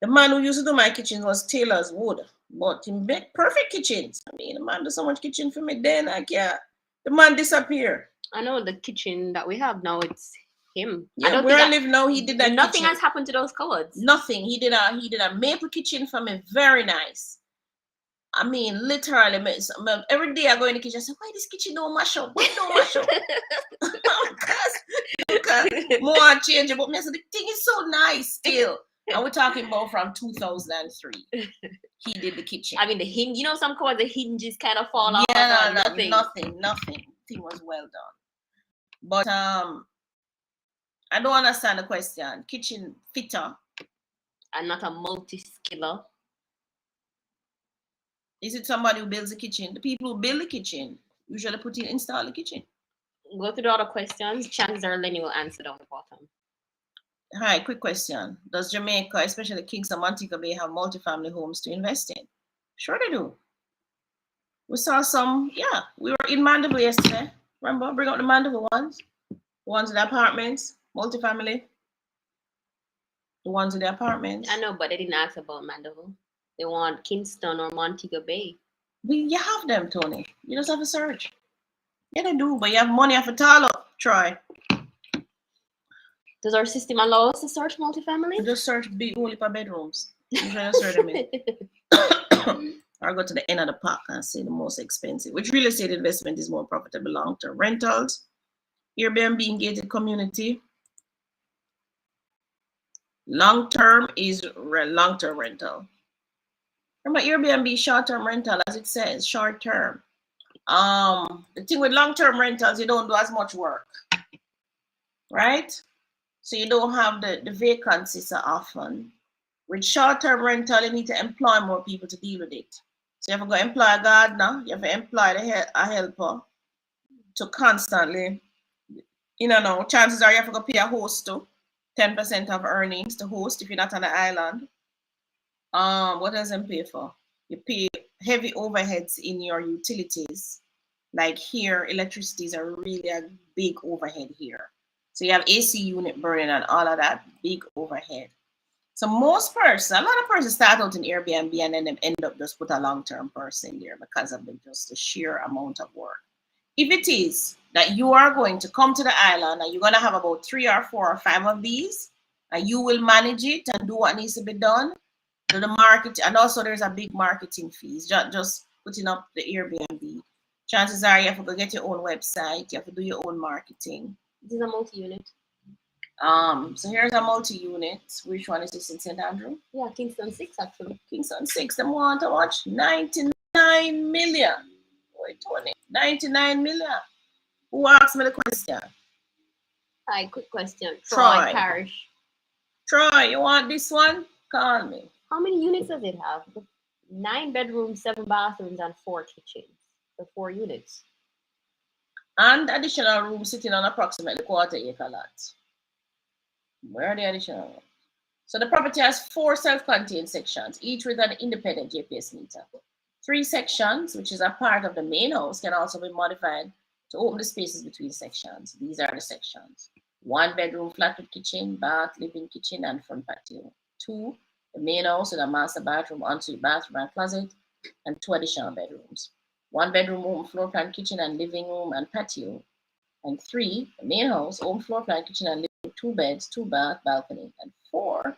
The man who used to do my kitchen was Taylor's Wood. But he make perfect kitchens. I mean, the man does so much kitchen for me, then I can't. The man disappear. I know the kitchen that we have now, it's him. Yeah, where I live now, he did that. Nothing has happened to those cupboards. Nothing. He did a maple kitchen for me, very nice. I mean, literally, every day I go in the kitchen, I say, why this kitchen don't mash up? Why don't mash up? because more change, but me say the thing is so nice still. And we're talking about from 2003. He did the kitchen. I mean, the hinge, you know, some cupboards, the hinges kind of fall off. Yeah, nothing. Thing was well done. But I don't understand the question. Kitchen fitter. And not a multi-skiller. Is it somebody who builds the kitchen? The people who build the kitchen usually install the kitchen. Go through the other questions. Chances are Lenny will answer down the bottom. Hi, quick question. Does Jamaica, especially Kingston, Montego Bay, have multifamily homes to invest in? Sure they do. We saw some, yeah. We were in Mandeville yesterday. Remember? Bring out the Mandeville ones. The ones in the apartments, multifamily. The ones in the apartments. I know, but they didn't ask about Mandeville. They want Kingston or Montego Bay. You have them, Tony. You just have to search. Yeah, they do, but you have money off a tall up. Try. Does our system allow us to search multifamily? You just search big only for bedrooms. You try to search them in. Or go to the end of the park and see the most expensive. Which real estate investment is more profitable? Long-term rentals, Airbnb engaged community. Long-term is long-term rental. Remember, Airbnb short-term rental, as it says, short-term. The thing with long-term rentals, you don't do as much work, right? So you don't have the vacancies so often. With short-term rental, you need to employ more people to deal with it. So you have to go employ a gardener, you have to employ a helper to constantly, chances are you have to go pay a host to 10% of earnings to host if you're not on the island. What does it pay for? You pay heavy overheads in your utilities. Like here, electricity is a really a big overhead here. So you have AC unit burning and all of that big overhead. So a lot of persons start out in Airbnb and then they end up just put a long-term person there because of just the sheer amount of work. If it is that you are going to come to the island and you're going to have about 3 or 4 or 5 of these, and you will manage it and do what needs to be done, the market, and also there's a big marketing fees, just putting up the Airbnb. Chances are you have to go get your own website, you have to do your own marketing. This is a multi-unit. So here's a multi-unit. Which one is this in St. Andrew? Yeah, Kingston 6 actually. Kingston 6, them want to watch 99 million. Wait, 20. 99 million. Who asked me the question? Hi, quick question. Troy Parish. Troy, you want this one? Call me. How many units does it have? 9 bedrooms, 7 bathrooms, and 4 kitchens. So 4 units. And additional room sitting on approximately 1/4 acre lot. Where are the additional rooms? So the property has 4 self-contained sections, each with an independent GPS meter. 3 sections, which is a part of the main house, can also be modified to open the spaces between sections. These are the sections. 1 bedroom flat with kitchen, bath, living kitchen, and front patio. 2, the main house with a master bathroom, ensuite bathroom and closet, and 2 additional bedrooms. 1 bedroom, open floor plan kitchen and living room and patio. And 3, the main house, open floor plan kitchen and living room, 2 beds, 2 bath, balcony. And 4,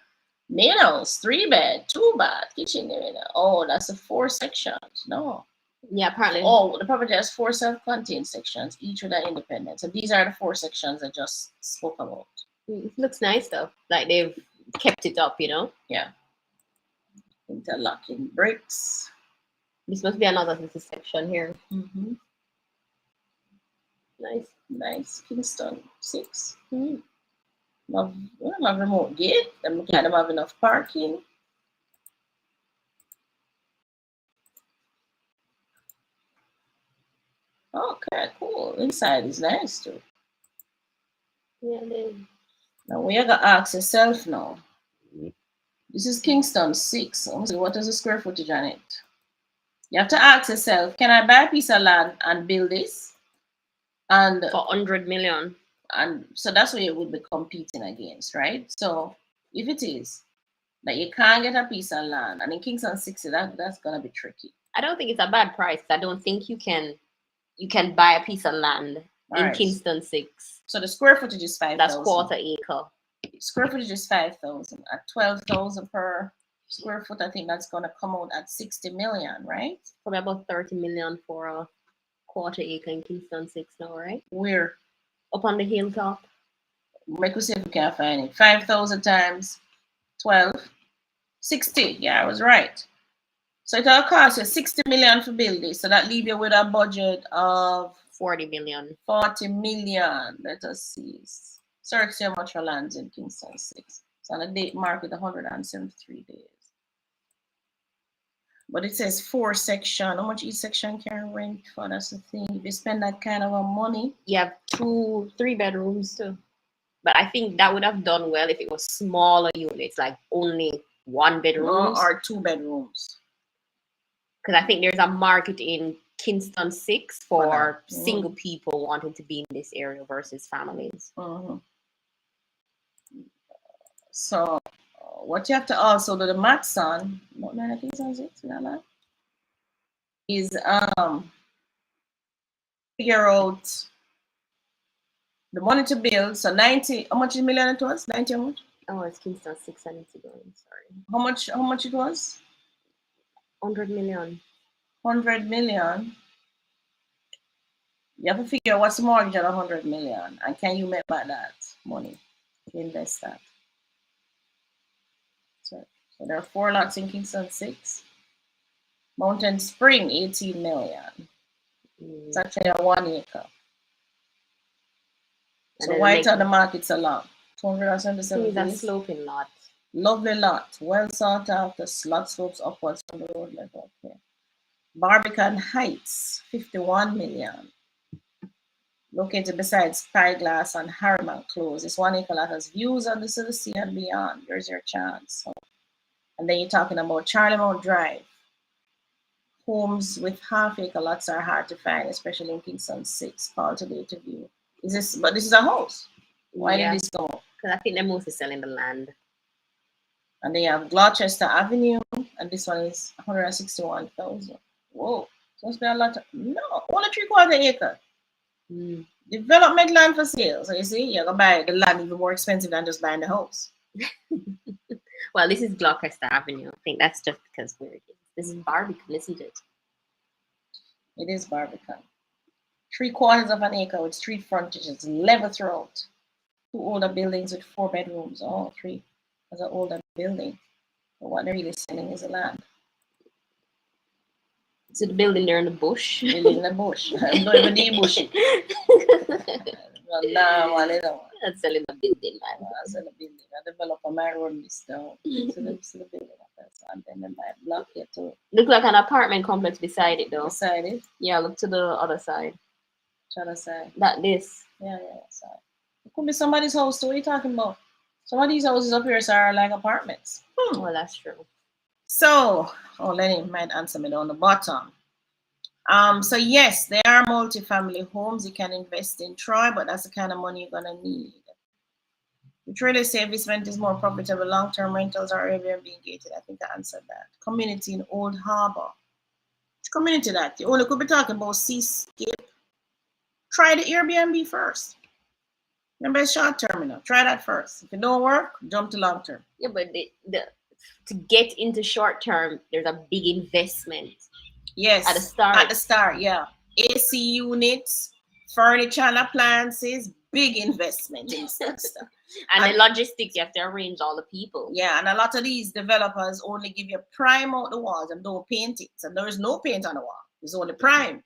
main house, 3 bed, 2 bath, kitchen area. Oh, that's the 4 sections. No. Yeah, apparently. Oh, the property has 4 self-contained sections, each with an independent. So these are the 4 sections I just spoke about. It looks nice though. Like they've kept it up, Yeah. Interlocking bricks. This must be another section here. Mm-hmm. Nice. Kingston 6. Mm. Love remote gate. Them kind of have enough parking. Okay, cool. Inside is nice too. Yeah, now we have to ask yourself now. This is Kingston 6. Let me see, what is the square footage on it? You have to ask yourself, can I buy a piece of land and build this? And for 100 million. And so that's what you would be competing against, right? So if it is that you can't get a piece of land, and in Kingston 60, that's gonna be tricky. I don't think it's a bad price. I don't think you can buy a piece of land in Kingston 6. So the square footage is 5,000. That's quarter acre. Square footage is 5,000. At 12,000 per square foot, I think that's gonna come out at 60 million, right? Probably about 30 million for a quarter acre in Kingston 6 now, right? Where? Up on the hilltop. Make us see if we can find it. 5,000 times 12. 60. Yeah, I was right. So it'll cost you 60 million for build this. So that leave you with a budget of 40 million. 40 million. Let us see. Search how much for lands in Kingston 6. So on the date market 173 days. But it says 4 section. How much each section can rent for? That's the thing. If you spend that kind of money. You have 3 bedrooms too. But I think that would have done well if it was smaller units, like only 1 bedroom. Or 2 bedrooms. Because I think there's a market in Kingston 6 for single people wanting to be in this area versus families. Mm-hmm. So what you have to also do the maths on, what nine Kingston 6, is figure out the money to build. So 90, how much million it was? 90 how much? Oh, it's Kingston 6, I need to go in, sorry. How much it was? 100 million. 100 million. You have to figure out what's the mortgage at 100 million, and can you make back that money to invest that? So there are 4 lots in Kingston 6. Mountain Spring, 18 million. It's actually a 1 acre. So white on the market's a lot. 277 days. It's a sloping lot. Lovely lot. Well sought after. Slot slopes upwards from the road level. Okay. Barbican Heights, 51 million. Located beside Spyglass and Harriman Close. This 1 acre lot has views on the sea and beyond. There's your chance. So, and then you're talking about Charlie Mount Drive. Homes with half-acre lots are hard to find, especially in Kingston 6. Call today to view. But this is a house. Why did this go? Because I think they're mostly selling the land. And they have Gloucester Avenue, and this one is 161,000. Whoa, so must be a lot. No, only 3/4 acre. Development land for sale. So you see, you're gonna buy the land even more expensive than just buying the house. Well, this is Gloucester Avenue. I think that's just because where it is. This is Barbican, isn't it? It is Barbican. 3/4 of an acre with street frontages, level throughout. 2 older buildings with 4 bedrooms. Oh, 3 as an older building. But what they're really selling is the land. So the building there in the bush? Building in the bush. I'm not even the bush. I'm selling the building, man. I'm selling the building. I develop a my road list down. So the building. And then I block it too. Look like an apartment complex beside it though. Beside it? Yeah, look to the other side. Which other side? This. Yeah, side. It could be somebody's house too. What are you talking about? Some of these houses up here are like apartments. Well, that's true. So, Lenny might answer me down the bottom. So yes, there are multi-family homes you can invest in, Troy, but that's the kind of money you're gonna need. Which really say investment is more profitable, long-term rentals or Airbnb gated. I think I answered that. Community in Old Harbor. Which community that? You only could be talking about Seascape. Try the Airbnb first. Remember, it's short term, try that first. If it don't work, jump to long term. Yeah, but to get into short term, there's a big investment. Yes. At the start. At the start, yeah. AC units, Furniture and appliances, big investment in stuff. And the logistics, you have to arrange all the people. Yeah, and a lot of these developers only give you prime out the walls and don't paint it. So there is no paint on the wall. It's only prime.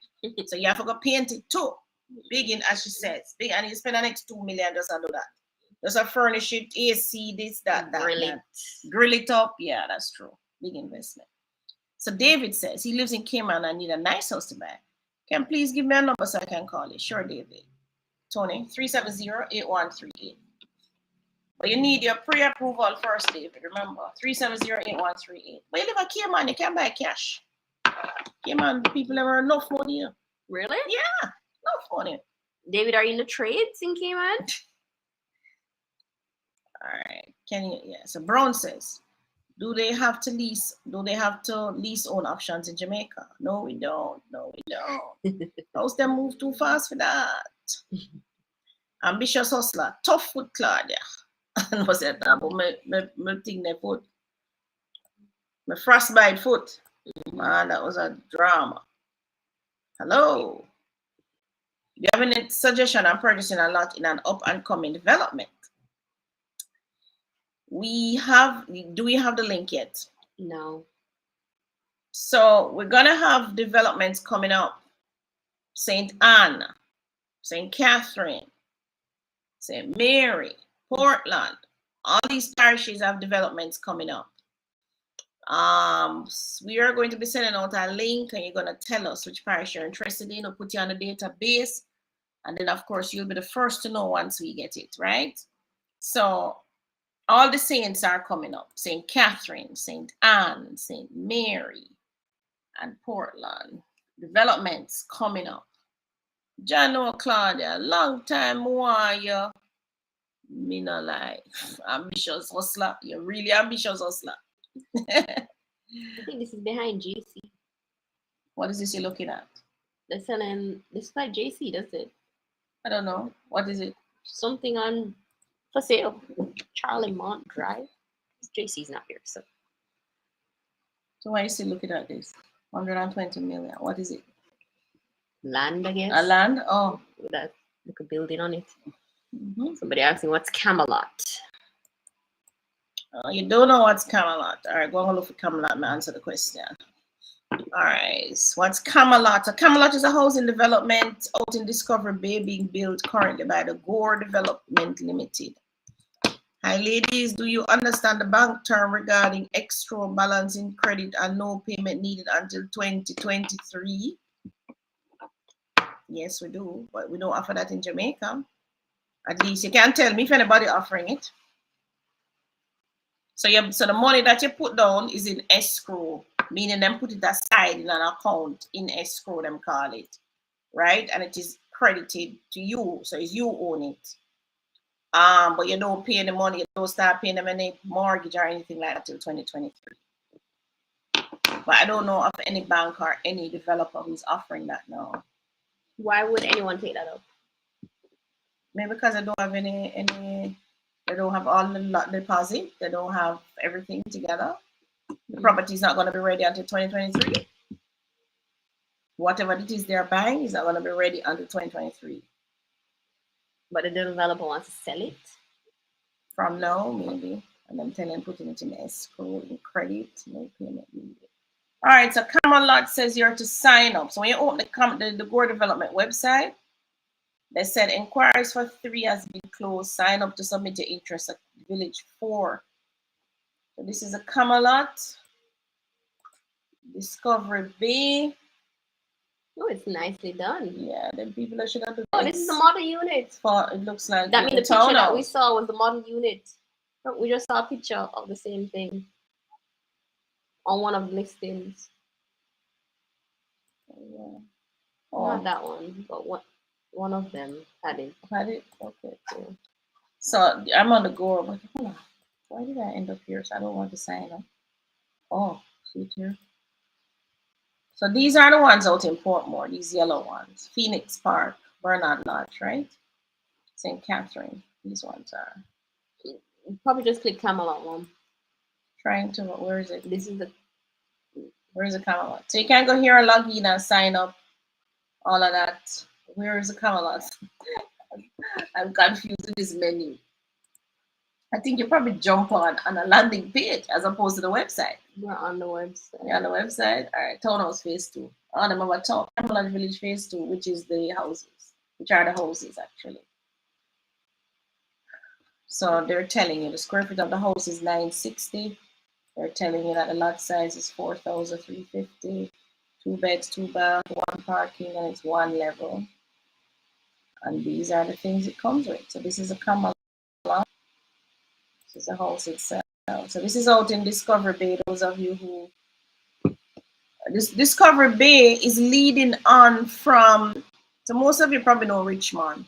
So you have to go paint it too. Big in, as she says. Big, and you spend the next 2 million just to do that. Just a furnish it, AC, this, that. Grill it up. Yeah, that's true. Big investment. So David says he lives in Cayman and need a nice house to buy. Can please give me a number so I can call it? Sure, David. Tony, 370-8138. But you need your pre-approval first, David. Remember, 370-8138. But you live in Cayman, you can buy cash. Cayman, people have enough money. Really? Yeah, enough money. David, are you in the trades in Cayman? All right. Can you? Yeah. So Brown says, do they have to lease own options in Jamaica? No, we don't. Those them move too fast for that. Ambitious hustler, tough foot Claudia. And was that but me thing their foot. My frostbite foot. Man, that was a drama. Hello. Do you have any suggestion on purchasing a lot in an up and coming development? Do we have the link yet? No. So we're gonna have developments coming up. St. Anne, St. Catherine, St. Mary, Portland. All these parishes have developments coming up. We are going to be sending out a link and you're going to tell us which parish you're interested in. We'll put you on the database. And then, of course, you'll be the first to know once we get it, right? So all the saints are coming up. St. Catherine, St. Anne, St. Mary, and Portland. Developments coming up. Jano, Claudia, long time warrior. Me no lie. Ambitious hustler. You're really ambitious hustler. I think this is behind JC. What is this you're looking at? They're selling, this is like JC, does it? I don't know. What is it? Something on for sale. Charlie Mont Drive. JC's not here, so. So why are you still looking at this? 120 million. What is it? Land, I guess. A land? Oh. With that like a building on it. Somebody asking what's Camelot. You don't know what's Camelot. All right, go and look for Camelot and answer the question. All right, so what's Camelot? Camelot is a housing development out in Discovery Bay being built currently by the Gore Development Limited. Hi, ladies. Do you understand the bank term regarding extra balancing credit and no payment needed until 2023? Yes, we do, but we don't offer that in Jamaica. At least you can't tell me if anybody offering it. So the money that you put down is in escrow, meaning them put it aside in an account in escrow, them call it, right? And it is credited to you, so it's you own it. But you don't pay the money, you don't start paying them any mortgage or anything like that till 2023. But I don't know of any bank or any developer who's offering that now. Why would anyone take that up? Maybe because I don't have any. They don't have all the deposit. They don't have everything together. The property is not going to be ready until 2023. Whatever it is they're buying is not going to be ready until 2023. But the developer wants to sell it? From now, maybe. And I'm telling them putting it in escrow, in credit, no payment needed. All right, so Camelot says you're to sign up. So when you open the Gore Development website, they said inquiries for 3 has been closed. Sign up to submit your interest at Village 4. So this is a Camelot. Discovery Bay. Oh, it's nicely done. Yeah, the people that should have. Oh, this is the model unit. It looks like that means the picture that we saw was the model unit. We just saw a picture of the same thing on one of the listings. Yeah. Not that one, but one of them had it. Had it? Okay, cool. So I'm on the Gore, but hold on. Why did I end up here? So I don't want to sign up. Oh, see it here. So these are the ones out in Portmore, these yellow ones. Phoenix Park, Bernard Lodge, right? St. Catherine. These ones are. Probably just click Camelot one. Trying to, where is it? This is the. Where is the Camelot? So you can go here and log in and sign up. All of that. Where is the Camelot? I'm confused with this menu. I think you probably jump on a landing page as opposed to the website. We're on the website. You're on the website? All right, Townhouse Phase 2. Oh, them about Camelot Village Phase 2, which is the houses, which are the houses actually. So they're telling you the square feet of the house is 960. They're telling you that the lot size is 4,350. 2 beds, 2 baths, 1 parking, and it's 1 level. And these are the things it comes with. So this is a Camelot. This is the house itself. So this is out in Discovery Bay. Those of you who this Discovery Bay is leading on from. So most of you probably know Richmond.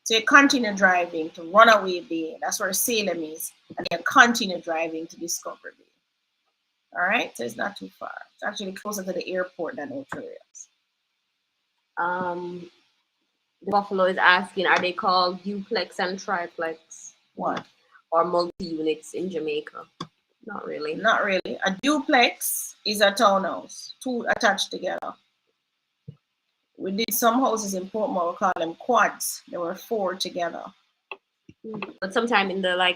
So you continue driving to Runaway Bay. That's where Salem is, and you continue driving to Discovery Bay. All right, so it's not too far. It's actually closer to the airport than Outer Areas. The Buffalo is asking, are they called duplex and triplex? What? Or multi-units in Jamaica? Not really. Not really. A duplex is a townhouse, 2 attached together. We did some houses in Portmore, we call them quads. There were 4 together. But sometime in the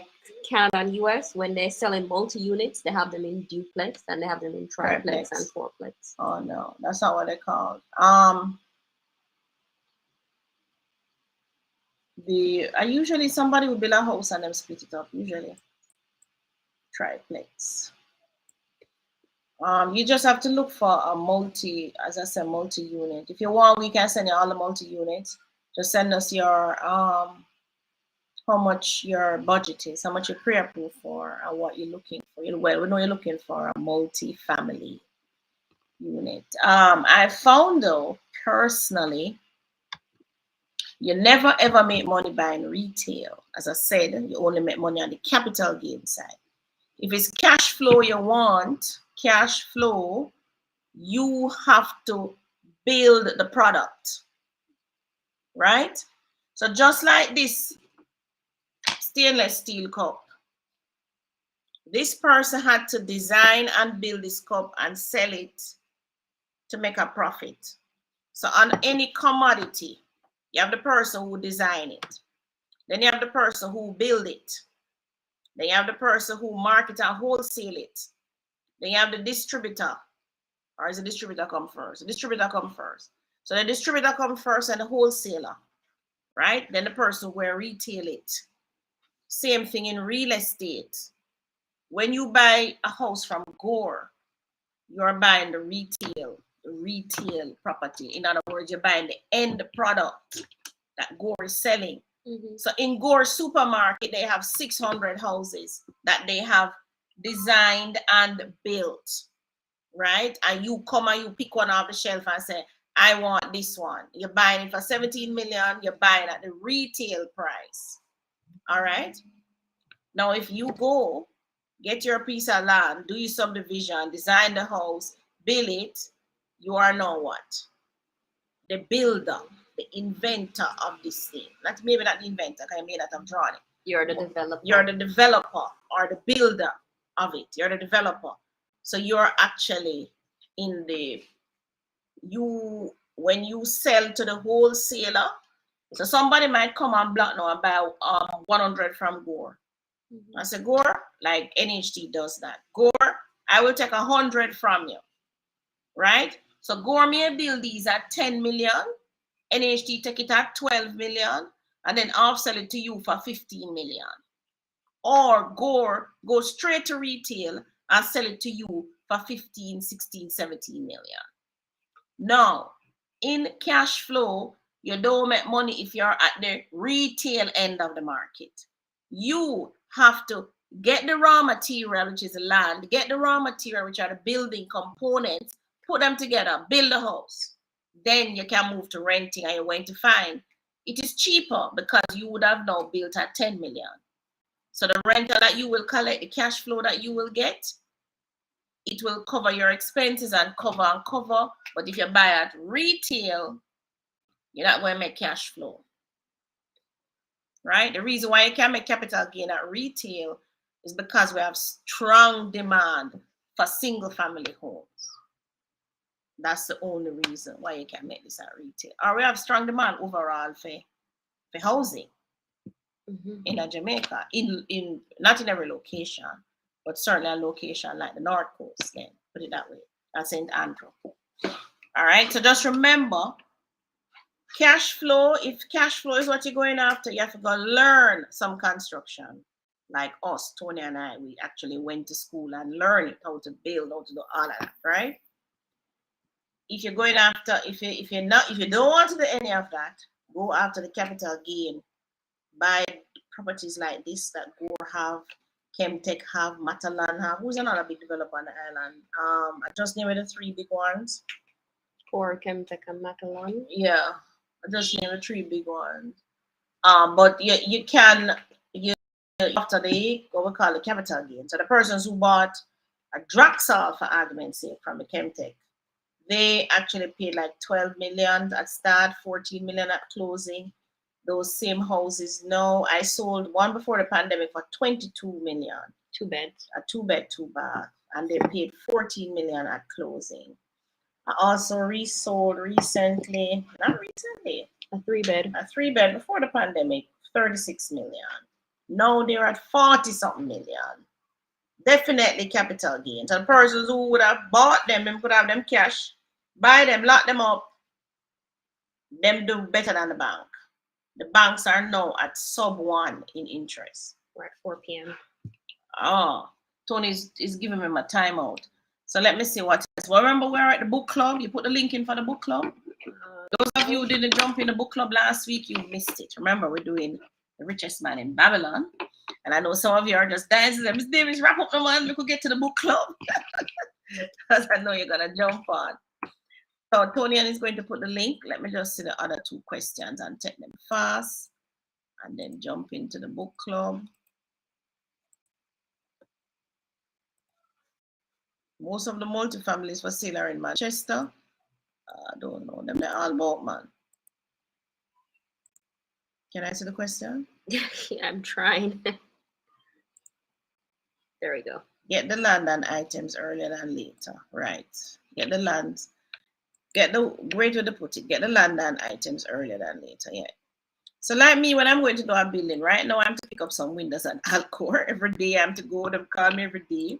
Canada and US, when they're selling multi-units, they have them in duplex and they have them in triplex and fourplex. Oh no, that's not what they're called. Usually somebody will build a house and then split it up. Usually triplex. You just have to look for a as I said, multi-unit. If you want, we can send you all the multi-units. Just send us your how much your budget is, how much you're pre-approved for, and what you're looking for. Well, we know you're looking for a multi-family unit. I found though, personally, you never ever make money buying retail. As I said, you only make money on the capital gain side. If it's cash flow you want, cash flow, you have to build the product, right? So just like this stainless steel cup, this person had to design and build this cup and sell it to make a profit. So on any commodity, you have the person who design it. Then you have the person who build it. Then you have the person who market and wholesale it. Then you have the distributor. Or is the distributor come first? The distributor come first. So the distributor come first and the wholesaler, right? Then the person who will retail it. Same thing in real estate. When you buy a house from Gore, you're buying the retail property. In other words, you're buying the end product that Gore is selling. So in Gore supermarket, they have 600 houses that they have designed and built, right? And you come and you pick one off the shelf and say, I want this one. You're buying it for 17 million. You're buying at the retail price. All right. Now, if you go get your piece of land, do your subdivision, design the house, build it, you are now what? The builder, the inventor of this thing. Maybe not the inventor, because I made that I'm drawing it. You're the developer. You're the developer or the builder of it. You're the developer. So you're actually when you sell to the wholesaler, so somebody might come on block now and buy 100 from Gore. I say, Gore, like NHT does that. Gore, I will take 100 from you, right? So Gore may build these at 10 million, NHT take it at 12 million, and then off sell it to you for 15 million. Or Gore go straight to retail and sell it to you for 15, 16, 17 million. Now, in cash flow, you don't make money if you're at the retail end of the market. You have to get the raw material, which is land, get the raw material, which are the building components, put them together, build a house. Then you can move to renting, and you're going to find it is cheaper because you would have now built at 10 million. So the rental that you will collect, the cash flow that you will get, it will cover your expenses and cover. But if you buy at retail, you're not going to make cash flow. Right? The reason why you can make capital gain at retail is because we have strong demand for single family homes. That's the only reason why you can make this at retail. Or we have strong demand overall for housing in Jamaica, in not in every location, but certainly a location like the North Coast, then put it that way. That's St. Andrew. All right, so just remember, cash flow, if cash flow is what you're going after, you have to go learn some construction. Like us, Tony and I, we actually went to school and learned how to build, how to do all of that, right? If you're going after, if you don't want to do any of that, go after the capital gain. Buy properties like this that Gore have, Chemtech have, Matalan have. Who's another big developer on the island? I just named the three big ones. Or Chemtech and Matalan. Yeah, I just named the three big ones. But you can after the what we call the capital gain. So the persons who bought a Draxal, for argument's sake, from the Chemtech, they actually paid like 12 million at start, 14 million at closing. Those same houses now, I sold one before the pandemic for 22 million. 2 beds. A 2-bed, 2-bath. And they paid 14 million at closing. I also resold recently, not recently, a 3-bed. A 3-bed before the pandemic, 36 million. Now they're at 40 something million. Definitely capital gains. And persons who would have bought them and could have them cash, buy them, lock them up, them do better than the bank. The banks are now at sub 1 in interest. We're at 4 p.m. Oh, Tony is giving me my timeout. So let me see what else. Well, remember we're at the book club. You put the link in for the book club. Those of you who didn't jump in the book club last week, you missed it. Remember, we're doing The Richest Man in Babylon. And I know some of you are just dancing. Miss Davis, wrap up the one. We could get to the book club. Because I know you're going to jump on. So Tony is going to put the link. Let me just see the other 2 questions and take them fast. And then jump into the book club. Most of the multifamilies for sale are in Manchester. I don't know them. They're all about, man. Can I see the question? I'm trying. There we go. Get the land and items earlier than later. Right. Get the land. Get the great way to put it. Get the land and items earlier than later. Yeah. So like me, when I'm going to do a building, right now I'm to pick up some windows at Alcor every day. I'm to go. Them call me every day.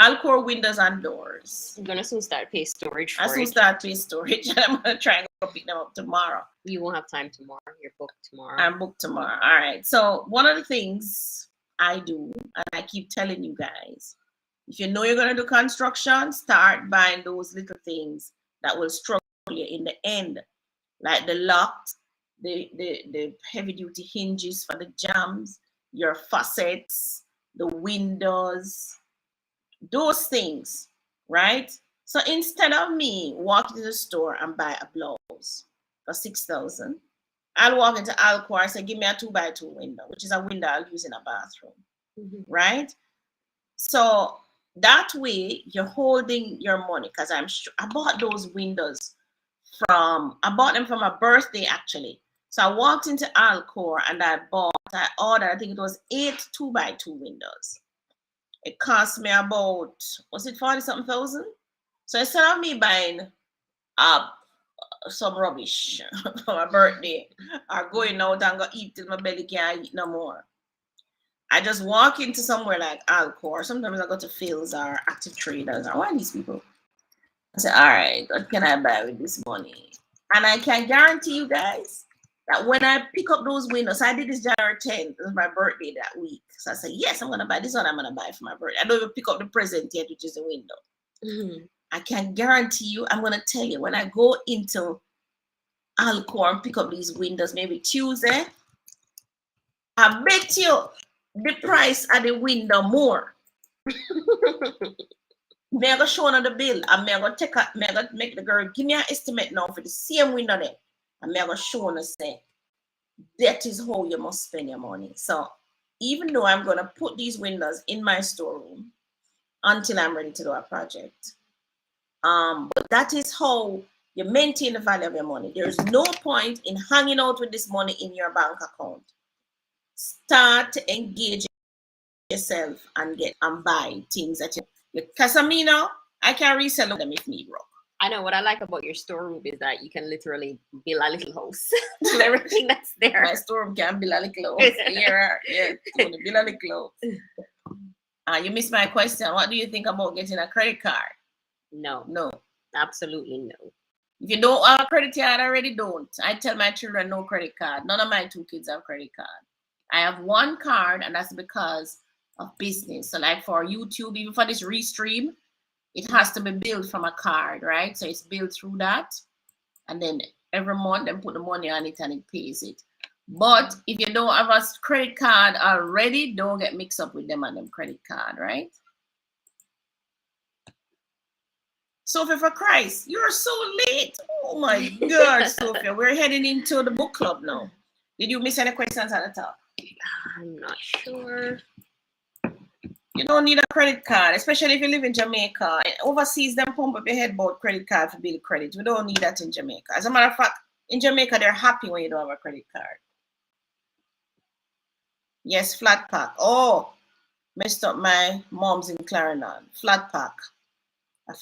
Alcor windows and doors. I'm gonna soon start pay storage for I soon start pay storage, and I'm gonna try and go pick them up tomorrow. You won't have time tomorrow. You're booked tomorrow. I'm booked tomorrow. All right. So one of the things I do, and I keep telling you guys, if you know you're gonna do construction, start buying those little things that will struggle you in the end, like the locks, the heavy duty hinges for the jambs, your faucets, the windows. Those things, right? So instead of me walking to the store and buy a blouse for 6,000, I'll walk into Alcor and say, give me a 2x2 window, which is a window I'll use in a bathroom, right? So that way you're holding your money, because I bought those windows I bought them for my birthday actually. So I walked into Alcor and I ordered, I think it was 8 2x2 windows. It cost me about, was it 40-something thousand? So instead of me buying some rubbish for my birthday or going out and go eat till my belly can't eat no more, I just walk into somewhere like Alcor. Sometimes I go to Phil's or Active Traders or one of these people. I say, all right, what can I buy with this money? And I can guarantee you guys that when I pick up those windows, I did this January 10th, it was my birthday that week. So I said, yes, I'm going to buy this one. I'm going to buy for my birthday. I don't even pick up the present yet, which is the window. I can guarantee you, I'm going to tell you, when I go into Alcor and pick up these windows, maybe Tuesday, I bet you the price of the window more. Me I go show on the bill, and me I go make the girl give me an estimate now for the same window there. And me I go show on say, that is how you must spend your money. So even though I'm gonna put these windows in my storeroom until I'm ready to do a project, but that is how you maintain the value of your money. There's no point in hanging out with this money in your bank account. Start to engage yourself and buy things that you Casamino, I can resell them if need, bro. I know what I like about your storeroom is that you can literally build a little house with everything that's there. My storeroom can build a little house. Yeah, build a little house. You missed my question. What do you think about getting a credit card? No. No. Absolutely no. If you don't have a credit card already, don't. I tell my children no credit card. None of my 2 kids have credit card. I have 1 card, and that's because of business. So like for YouTube, even for this restream, it has to be billed from a card, right? So it's billed through that. And then every month, they put the money on it and it pays it. But if you don't have a credit card already, don't get mixed up with them on them credit card, right? Sophia, for Christ, you're so late. Oh my God, Sophia. We're heading into the book club now. Did you miss any questions at the top? I'm not sure. You don't need a credit card, especially if you live in Jamaica. Overseas, them pump up your head about credit card for bill credit. We don't need that in Jamaica. As a matter of fact, in Jamaica, they're happy when you don't have a credit card. Yes, flat pack. Oh, messed up my mom's in Clarendon. Flat pack.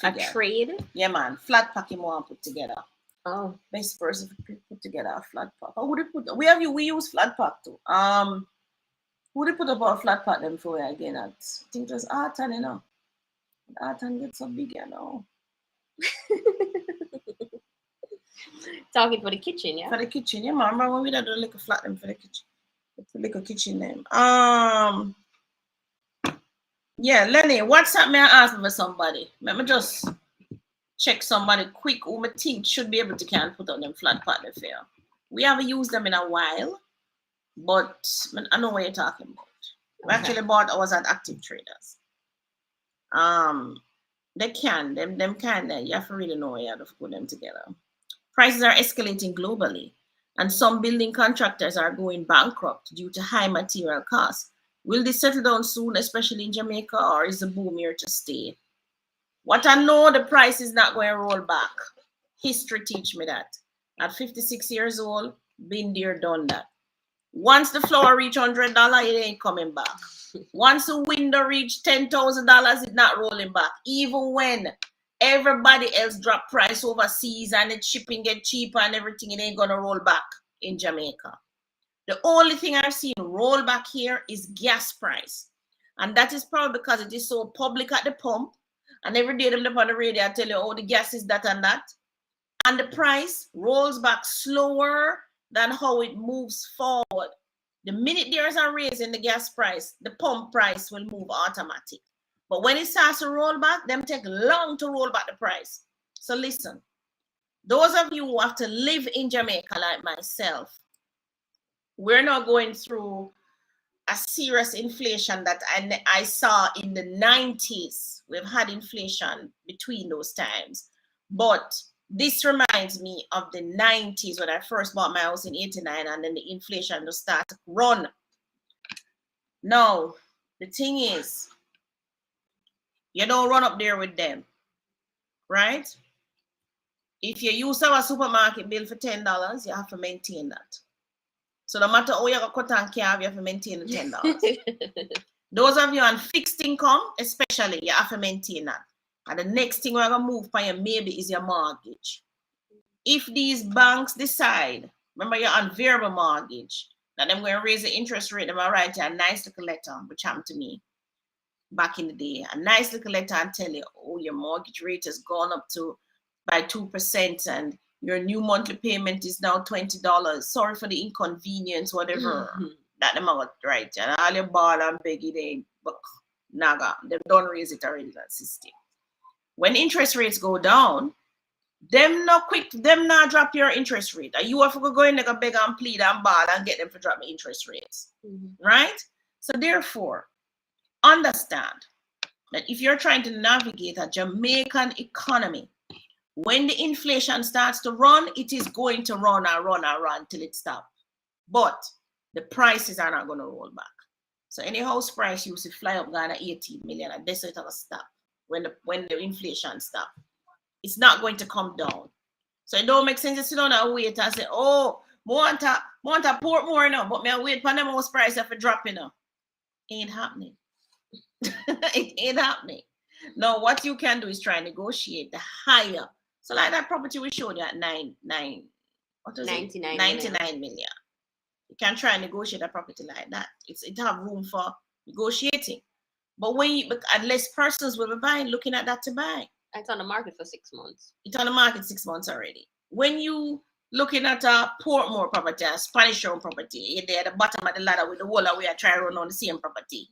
A trade? Yeah, man. Flat pack you want to put together. Oh. Best person to put together a flat pack. Oh, would it put? We use flat pack too. Who they put up a flat pack them for again? I think it was Artan, you know. Artan gets so big, you know. Talking for the kitchen, yeah. For the kitchen, yeah, man. Remember when we did a little flat them for the kitchen? It's a little kitchen name. Yeah, Lenny, WhatsApp me and ask for somebody. Let me just check somebody quick who I think should be able to can put on them flat pack fair. We haven't used them in a while, but I know what you're talking about. We actually bought ours at Active Traders. They can, them kind of, you have to really know how to put them together. Prices are escalating globally, and some building contractors are going bankrupt due to high material costs. Will this settle down soon, especially in Jamaica, or is the boom here to stay? What I know, the price is not going to roll back. History teach me that. At 56 years old, been there, done that. Once the floor reach $100, it ain't coming back. Once the window reach $10,000, it's not rolling back. Even when everybody else drop price overseas and the shipping get cheaper and everything, it ain't gonna roll back in Jamaica. The only thing I've seen roll back here is gas price. And that is probably because it is so public at the pump. And every day them up on the radio I tell you, oh, the gas is that and that. And the price rolls back slower than how it moves forward. The minute there is a raise in the gas price, the pump price will move automatic. But when it starts to roll back, them take long to roll back the price. So listen, those of you who have to live in Jamaica like myself, we're not going through a serious inflation that I saw in the 90s. We've had inflation between those times. But this reminds me of the 90s when I first bought my house in 89 and then the inflation just started to run. Now, the thing is, you don't run up there with them, right? If you use our supermarket bill for $10, you have to maintain that. So no matter how you cut and carve, you have to maintain the $10. Those of you on fixed income, especially, you have to maintain that. And the next thing we're going to move for you maybe is your mortgage. If these banks decide, remember you're on variable mortgage, that I'm going to raise the interest rate, I'm going to write you a nice little letter, which happened to me back in the day. A nice little letter and tell you, oh, your mortgage rate has gone up by 2% and your new monthly payment is now $20. Sorry for the inconvenience, whatever. That them out, right? And all your ball and beg it ain't, but naga, they don't raise it already in that system. When interest rates go down, them not drop your interest rate. You have to go in like a beg and plead and ball and get them to drop the interest rates, right? So therefore, understand that if you're trying to navigate a Jamaican economy, when the inflation starts to run, it is going to run and run and run till it stops. But the prices are not going to roll back. So any house price used to fly up Ghana 18 million and this will stop when the inflation stops. It's not going to come down. So it don't make sense to sit down and wait and say, oh, want to port more now, but me wait for them house price if it drop, you know. Ain't happening. It ain't happening. No, what you can do is try and negotiate the higher. So like that property we showed you at what was 99 it? 99 million. You can try and negotiate a property like that. It have room for negotiating. But unless persons will be buying, looking at that to buy. It's on the market for 6 months. It's on the market 6 months already. When you looking at a Portmore property, a Spanish Town property, you're at the bottom of the ladder with the wall we are trying to run on the same property.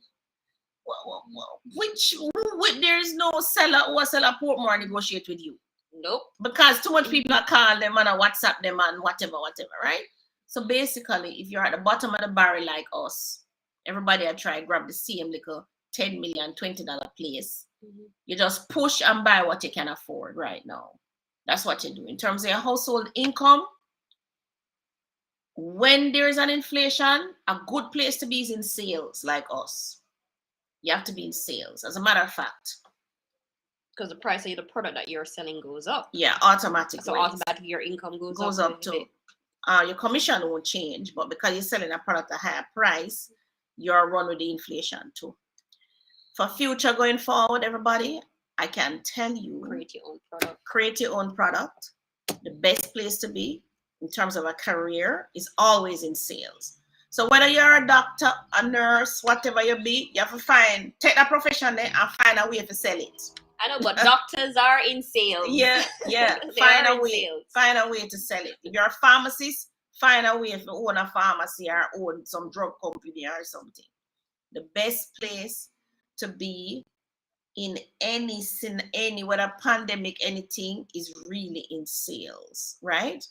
There's no seller or seller Portmore negotiate with you. Nope. Because too much people are calling them and WhatsApp them and whatever, right? So basically, if you're at the bottom of the barrel like us, everybody I try grab the same little $10 million, $20 place. You just push and buy what you can afford right now. That's what you do. In terms of your household income, when there's an inflation, a good place to be is in sales like us. You have to be in sales, as a matter of fact. Because the price of the product that you're selling goes up. Yeah, automatically. So automatically your income goes up too. Your commission won't change, but because you're selling a product at a higher price, you're run with the inflation too. For future going forward, everybody, I can tell you, create your own product. Create your own product. The best place to be in terms of a career is always in sales. So whether you're a doctor, a nurse, whatever you be, you have to take that profession there and find a way to sell it. I know, but doctors are in sales. Yeah. Find a way to sell it. If you're a pharmacist, find a way to own a pharmacy or own some drug company or something. The best place to be in any whether pandemic, anything, is really in sales, right?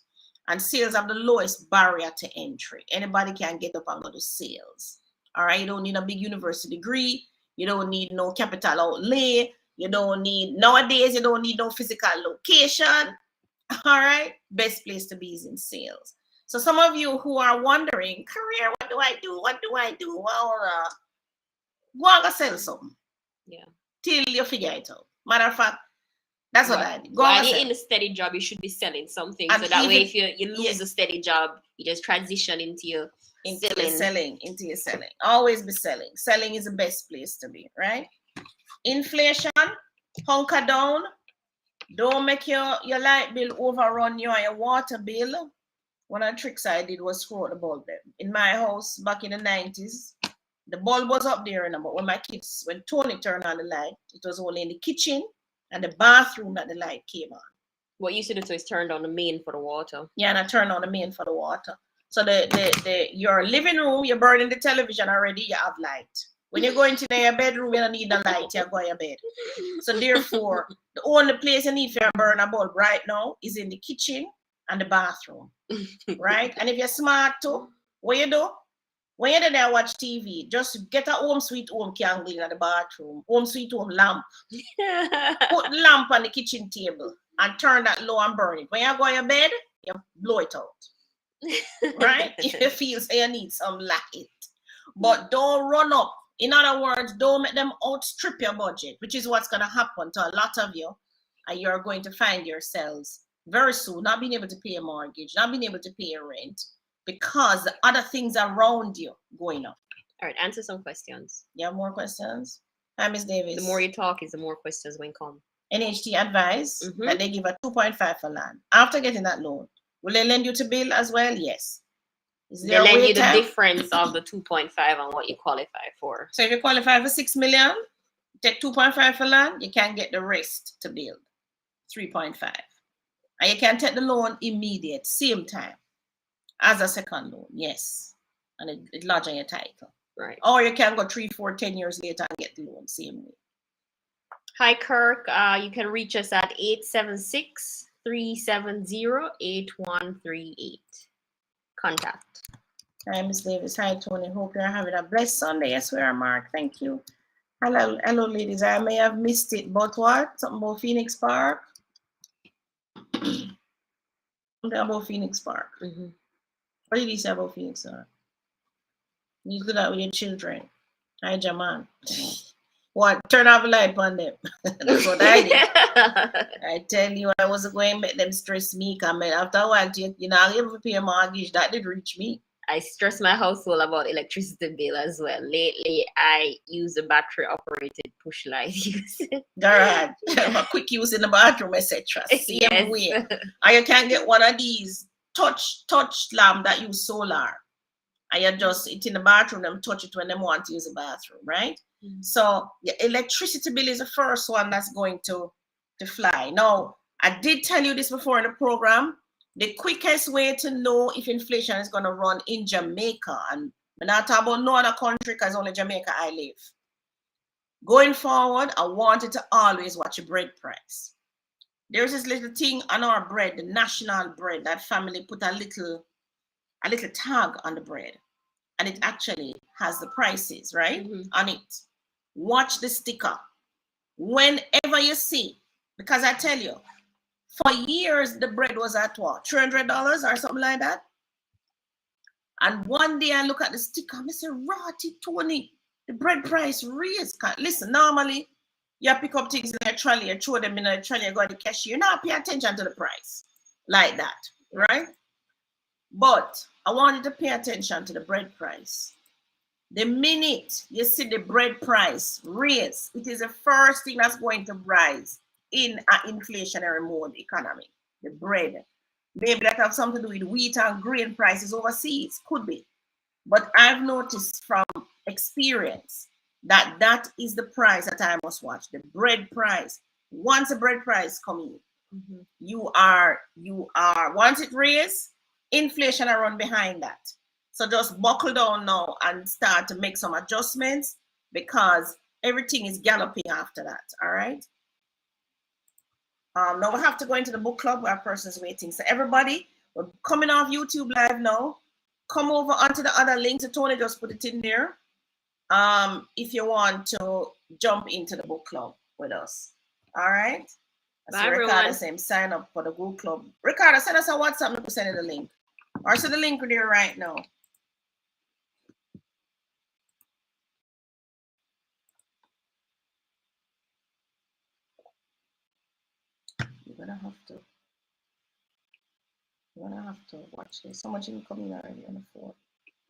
And sales have the lowest barrier to entry. Anybody can get up and go to sales. All right, you don't need a big university degree. You don't need no capital outlay. Nowadays, you don't need no physical location. All right, best place to be is in sales. So some of you who are wondering, career, what do I do? Well, go and sell something. Yeah. Till you figure it out. Matter of fact, that's what I did. When you're in a steady job, you should be selling something. And so that way, if you lose a steady job, you just transition into your selling. Always be selling. Selling is the best place to be, right? Inflation, hunker down. Don't make your light bill overrun you and your water bill. One of the tricks I did was screw out the bulb. In my house back in the 90s, the bulb was up there, but when Tony turned on the light, it was only in the kitchen and the bathroom that the light came on. What you should do is turn on the main for the water. Yeah, and I turned on the main for the water. So your living room, you're burning the television already, you have light. When you go into your bedroom, you don't need the light, you go to your bed. So therefore, the only place you need for burn a bulb right now is in the kitchen and the bathroom, right? And if you're smart too, what you do? When you're there watch TV, just get a home sweet home candle in the bathroom, home sweet home lamp. Put the lamp on the kitchen table and turn that low and burn it. When you go to your bed, you blow it out. Right? If you feel you need some light. But don't run up. In other words, don't make them outstrip your budget, which is what's going to happen to a lot of you. And you're going to find yourselves very soon not being able to pay a mortgage, not being able to pay a rent, because the other things around you going up. All right, answer some questions. You have more questions? Hi, Ms. Davis. The more you talk is the more questions will come. NHT advise that they give a 2.5 for land. After getting that loan, will they lend you to build as well? Yes. They lend you the difference of the 2.5 and what you qualify for. So if you qualify for 6 million, take 2.5 for land, you can get the rest to build 3.5. And you can take the loan immediate, same time. As a second loan, yes. And it lodge on your title. Right. Or you can go 3, 4, 10 years later and get the loan, same way. Hi, Kirk. You can reach us at 876-370-8138. Contact. Hi, Miss Davis. Hi, Tony. Hope you're having a blessed Sunday. Yes, we are, Mark. Thank you. Hello, ladies. I may have missed it, but what? Something about Phoenix Park? Something about Phoenix Park. What did he say about Phoenix Park? You do that with your children. Hi, Jaman. What? Turn off the light on them. That's what I did. I tell you, I wasn't going to make them stress me. Because after a while, you're not able to pay a mortgage. That did reach me. I stress my household about electricity bill as well. Lately, I use a battery operated push light. Garage, a quick use in the bathroom, etc. Same Yes. way. And you can get one of these touch lamp that use solar. And you just it in the bathroom, them touch it when they want to use the bathroom, right? So the electricity bill is the first one that's going to fly. Now, I did tell you this before in the program. The quickest way to know if inflation is going to run in Jamaica, and we're not talking about no other country because only Jamaica I live. Going forward, I wanted to always watch the bread price. There's this little thing on our bread, the national bread, that family put a little tag on the bread, and it actually has the prices, right, on it. Watch the sticker. Whenever you see, because I tell you, for years the bread was at what, $300 or something like that. And one day I look at the sticker, I say, Rotty Tony, the bread price raised. Listen, normally you pick up things in a trolley, you throw them in a trolley, you go to the cashier, you not pay attention to the price like that, right? But I wanted to pay attention to the bread price. The minute you see the bread price raise, it is the first thing that's going to rise in an inflationary mode economy. The bread. Maybe that have something to do with wheat and grain prices overseas. Could be. But I've noticed from experience that that is the price that I must watch. The bread price. Once the bread price comes in, you are once it raises, inflation are run behind that. So just buckle down now and start to make some adjustments because everything is galloping after that. All right. Now we have to go into the book club where a person's waiting. So everybody, we're coming off YouTube live now. Come over onto the other link. So Tony just put it in there. If you want to jump into the book club with us. All right. So Ricardo saying sign up for the book club. Ricardo, send us a WhatsApp and send you the link. Or send the link there right now. You're gonna have to watch this. So much incoming already on the 4th.